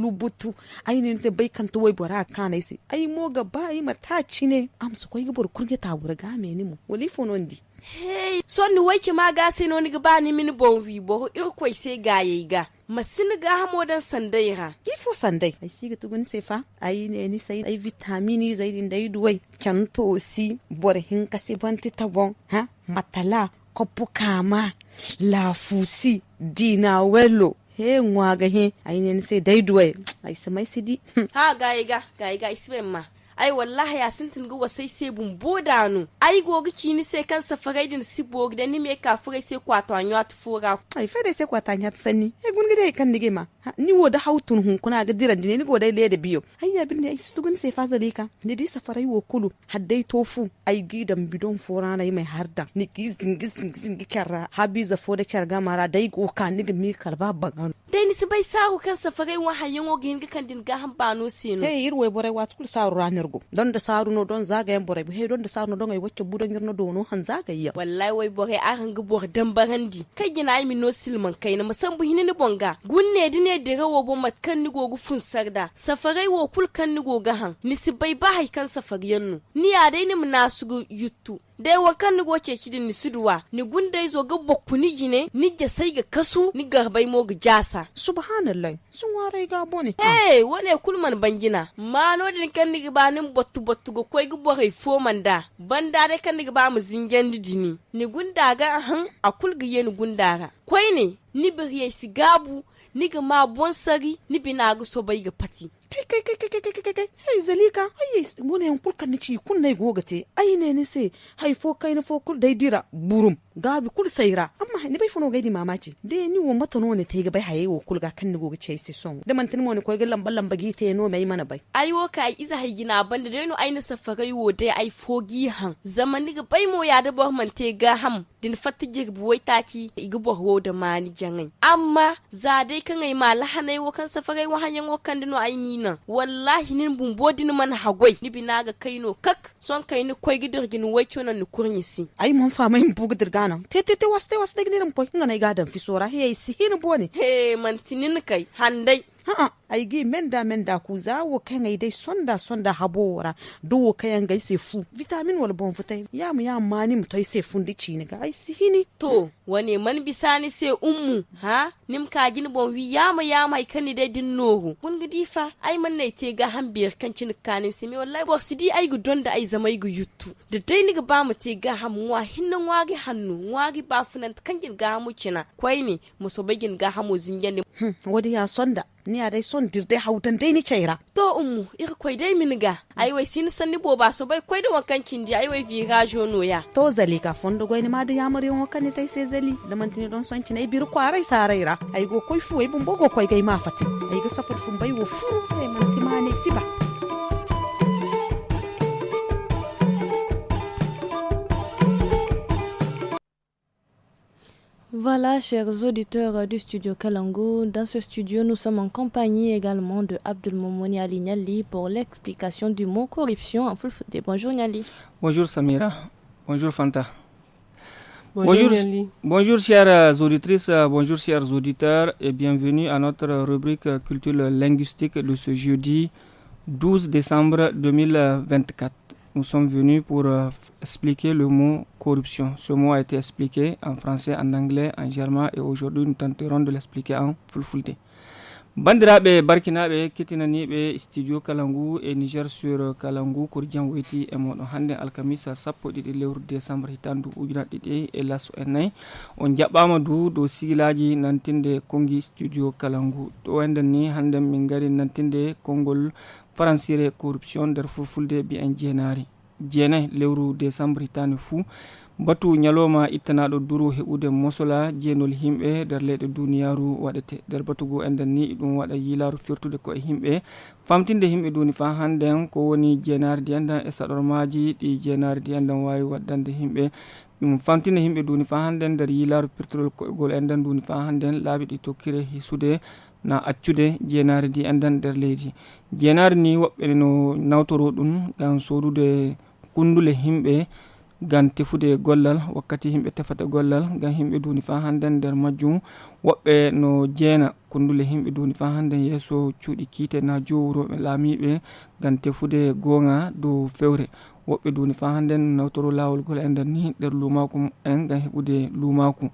ai ne sai bai kan to wai bora kana sai ai mo ga bai mataci ne am su koi gubur kurge ta burga me ni mu wali fonon di
hey son ni wai ma ga sai no ni ga ba ni min bon wi bo ir koi sai ga yayi ga masin ga hamo dan sandai ha
ifo sandai ai si ga tugun sai fa ai ne ni sai ai vitamini zai din dai duwai kan to si borhin kasi banti tabon ha matala kopu kama lafusi dina welo he ngwaga he ai ne sai dai duwai ai samai sidi
ha ga isbe ma ai wallahi ya sintin ga wasai sai bumboda nu ai gogi cini sai kan safarai din sibo da ni me ka furai sai kwato anyo atfura
ai fere sai kwata anya tsanni e gungi dai kan dige ma ni woda hautun hun kuna ga diran dine ni godai lede biyo ai ya bin ai stugun sai fazalika ni di safarai wo kulu haddai tofu ai gidan bidon fora na mai harda ni zingi karra habiza fo da karga mara dai go kan ni mi kalba bagan
dai ni sibai sahu kan safarai wa hayin o gin kan din ga hambano sino
hey irwe bore wat kul saru ranar don da saru no don zagayen bore he don da saru no don ai wacce budan girno dono han zagayya
wallahi wai bore a hanga bor dan barandi kai gina ai min no silman kai na musan bu hinini bonga gunne dine de rawo bo matkan ni gogu fun sarda safarai wo kul kan ni goga han ni sibai ba hai kan safariyan nu ni ya dai ni munasugu yuttu dai wakan ni goce kidin ni suduwa ni gundai zo ga bokkuni jine ni ja sai ga kasu ni garbai mo ga jasa
subhanallah sun ware ga bone
wane kulman bangina mano din kan ni ba nin bottu go koy ga borai fo manda banda dai kan ni ba mu zingen dini ni gunda ga han akul ga yen gundara koy ne ni biriye sigabu ni ga ma bon sari ni bina ga so bai ga pati
kai hey zalika ai wani yan kulkan ni ci kun nai gogate ai ne ni sai hai fo kai na fo kul dai dira burum gabi kul saira amma ni bai fono gaidi mamaci dai ni wo mata no ne te ga bai haye wo kul ga kan ni gogace sai son da man tin mo ne ko ga lamba gi te no mai mana bai
ai wo kai iza hai gina banda dai no ai na safarai wo dai ai fogi han zaman ni ga bai mo ya da bo man te ga ham din fatta jig buwai taki igi bo ho da mani jangai amma za dai kan ai mala hanai wo kan safarai wo hanyan wo kan dino ai ni nan wallahi nin bumbo din man hagwai ni binaga kaino kak son kai ni koy gidir gin wai chona ni kurnisi
ai mon fa mai bugu dirgana te waste gidiran poy ngana gadan fi sora he si hin bone
he mantinin kai handai
ai gi menda ku za wo kan ai dai sonda habora do wo kayan gai se fu vitamin wal bon futai ya mani mu tai se fundi ci ne ga ai sihini
to wane man bisani se ummu ha nim ka gin bon wi ya mai kan dai din nohu kun ga difa ai man ne te ga hambiyar kan cin kanin se me wallahi bo sidi ai gu donda ai zamai gu yuttu da dai ni ga ba mu te ga hamwa hinnan wagi hannu wagi ba funan kan gin ga mu cina kwai ne mu so bagin ga hamu zingen
wadi ya sonda ni a dai son dirde hautan dai ni chaira
to ummu ir koy dai miniga ai wai sin sanni bo ba so bai koy da wankancin di ai wai virajo no ya
to zali ka fondo goy ni ma da yamari wankani tai sai zali da mantini don son kin ai bir kwarai saraira ai go koy fu ai bun bogo koy gai ma fatin ai ga safar fun bai wo fu ai manti ma ne siba.
Voilà, chers auditeurs du studio Kalangu. Dans ce studio, nous sommes en compagnie également de Abdelmoumouni Ali Niali pour l'explication du mot corruption en Fulfulde. Bonjour Niali.
Bonjour Samira. Bonjour Fanta.
Bonjour Niali.
Bonjour chères auditrices, bonjour chers auditeurs et bienvenue à notre rubrique culture linguistique de ce jeudi 12 décembre 2024. Nous sommes venus pour expliquer le mot corruption. Ce mot a été expliqué en français, en anglais, en germain et aujourd'hui nous tenterons de l'expliquer en fulfulde. Bandiraɓe barkinaɓe kettinaniɓe studio Kalangu et Niger sur Kalangu Kurdian Weti e moɗon hannde alkamisa 12 lewru décembre hitandu ujunat ɗiɗi e lasso en nayyi on jaɓɓama dow sigilaji nantinde kongi studio Kalangu ɗo enden ni hannde min gari nantinde konngol faransire corruption nder fulfulde mbi'en jeenayi lewru décembre hitande fuu batu ñalowma ittanaɗo duru heɓude mosola jeenol himɓe nder leyɗe duniyaru waɗete nder batugo enden ni ɗum waɗa yilaru firtude koye himɓe famtinde himɓe duni fa hannden ko woni jeenardi endan e saɗormaji ɗi jeenardi endan wawi waddande himɓe ɗum famtinde himɓe duni fa hannden nder yilaru pirtugol koygol enden duni fa hannden laaɓi ɗi tokkire hisude na accude jeenari di endan nder leydi jeenari ni woɓɓe no nawtoro ɗum ngam sodude kundule himɓe ngam tefude gollal wakkati himɓe tefata gollal ngam himɓe duni fa hannden nder majjum woɓɓe no jeena kundule himɓe duni fa hannden yeeso cuuɗi kiite na jowuroɓe laamiɓe ngam tefude goonga dow fewre woɓɓe duni fa hannden nawtoro laawol gol enden ni nder lumaku en ngam heɓude lumaku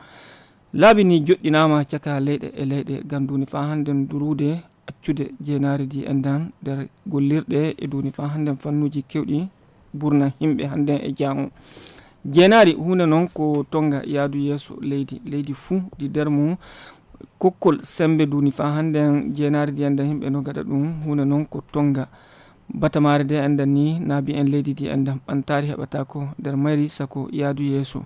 laabi ni joɗɗinama caka leyɗe e leyɗe gam duni fa hannden durude accude jeenari di endan nder gollirɗe e duni fa hannden fannuji kewɗi burna himɓe hannden e jaamu jeenari hunde noon ko tonga yaadu yeeso leydi fuu di nder mum kokkol sembe duni fa hannden jeenari di endan himɓe no gaɗa ɗum hunde noon ko tonga batamare de endan ni naabi en leydi di endan ɓantari heɓata ko nder mari sako yaadu yeeso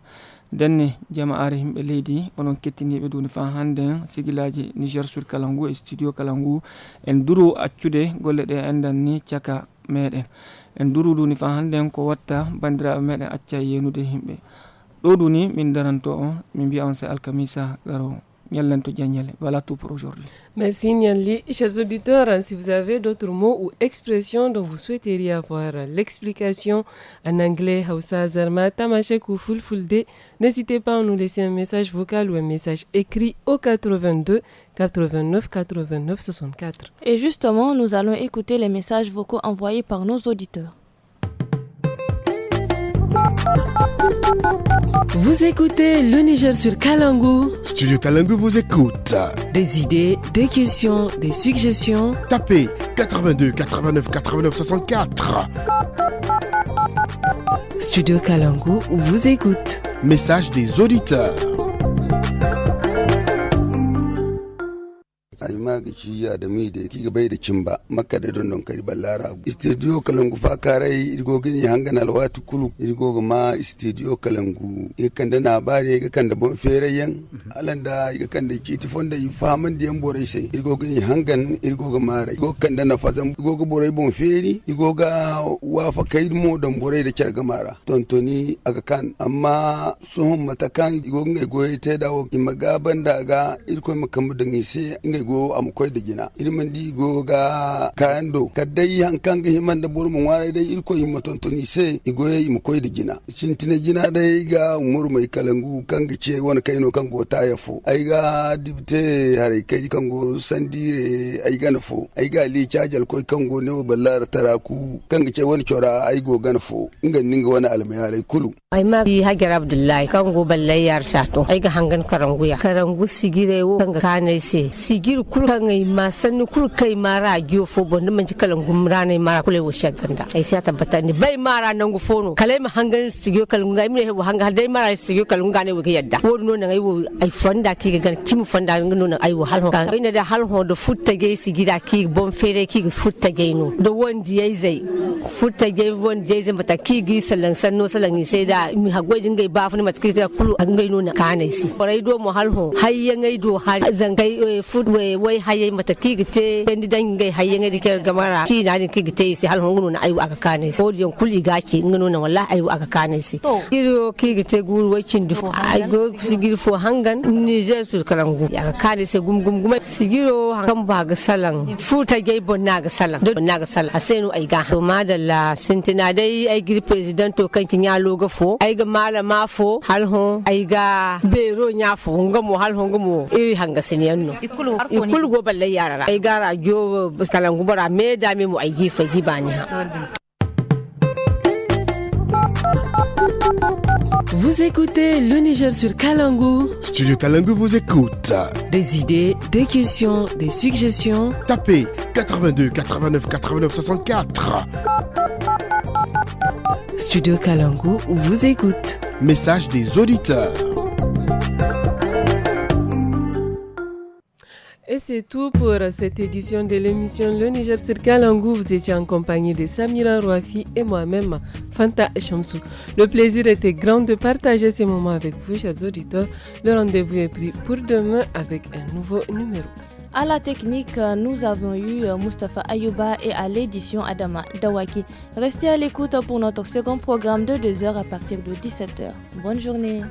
denne jama'are himɓe leydi onon kettiniɓe duni fa hannden sigilaji Niger sur Kalangu e studio Kalangu en duru accude golle ɗe endan ni caka meɗen en duru duni fa hannden ko watta bandiraɓe meɗen acca yenude himɓe ɗo duni min daranto on min mbiya on se alkamisa garo. Voilà tout pour aujourd'hui.
Merci Niali. Chers auditeurs, si vous avez d'autres mots ou expressions dont vous souhaiteriez avoir l'explication en anglais, Hausa, Zarma, Tamashek ou Fulfulde, n'hésitez pas à nous laisser un message vocal ou un message écrit au 82 89 89 64.
Et justement, nous allons écouter les messages vocaux envoyés par nos auditeurs.
Vous écoutez le Niger sur Kalangu.
Studio Kalangu vous écoute.
Des idées, des questions, des suggestions.
Tapez 82 89 89 64.
Studio Kalangu vous écoute.
Message des auditeurs.
ai magaci ya da mai da ki bai da cimba makka da don kari ballara studio Kalangu fa karai irgo gani hangana alwatu kulu irgo ma studio Kalangu e kan da na bare ga kan da bon ferayen alanda ga kan da kiti fonda yi faman da yan borai sai irgo gani hangan irgo ga mara irgo kan da na fazan irgo ga borai bon feri irgo ga wafa kai mo dan borai da kyar ga mara tontoni aga kan amma sun matakan irgo ga goye ta dawo imaga banda ga irko makamu da ngise ngai go am koy da gina irman di go ga kando kadai hankan ga himan da bor mun ware dai irko yi matontoni sai igoye yi koy da gina cintine gina dai ga umur mai kalangu kan ga ce wani kaino kan go ta yafo ai ga dibte hare kai kan go sandire ai ga nafo ai ga li chajal koy kan go ne ballar taraku kan ga ce wani chora ai go ga nafo inga ninga wani almayalai kulu
ai ma yi hajar abdullahi kan go ballai yar sato ai ga hangan karangu sigire wo kan ga kanai se sigir kul kan ai ma sanni kul kai mara gyofo bon man ci kalangu mrane mara kule wo shaganda ai sai tabbata ni bai mara nan go fono kalai ma hangan sigiro kalangu ai mi hanga dai mara sigiro kalangu gane wo yadda wo no nan ai wo ai fanda ki ga cimu fanda no nan ai wo halho kan ina da halho da futta ge sigira ki bon fere ki futta ge no da wondi ai zai futta ge won je zai mata ki gi salan sanno salan sai da mi hagwajin gai ba funi matkita kulu an gai nuna kanai si barai do mo halho hayyan gai do har zangai food wai hayyan mata ki gite bendi dan gai hayyan gai dike gamara ki na din ki gite si halho nuna ayu aka kanai si odiyan kuli gaci nuna wallahi ayu aka kanai si iro ki gite guru wai cin du ai go sigir fo hangan Niger sur karangu aka kanai si gum sigiro hangan ba ga salan futa gai bonna ga salan do na ga salan asenu ai ga madalla sintina dai ai gir president to kankin ya loga fo ai ga malama fo halho ai ga bero nya fo ngamo halho ngamo hanga siniyanno ikulu go balle yarara ai ga radio kalangu bara me da me mu ai gifa gibani ha.
Vous écoutez le Niger sur Kalangu.
Studio Kalangu vous écoute.
Des idées, des questions, des suggestions.
Tapez 82 89 89 64.
Studio Kalangu vous écoute.
Message des auditeurs.
Et c'est tout pour cette édition de l'émission Le Niger sur Kalangu. Vous étiez en compagnie de Samira Rouafi et moi-même, Fanta Chamsou. Le plaisir était grand de partager ces moments avec vous, chers auditeurs. Le rendez-vous est pris pour demain avec un nouveau numéro.
À la technique, nous avons eu Mustafa Ayouba et à l'édition Adama Dawaki. Restez à l'écoute pour notre second programme de 2h à partir de 17h. Bonne journée.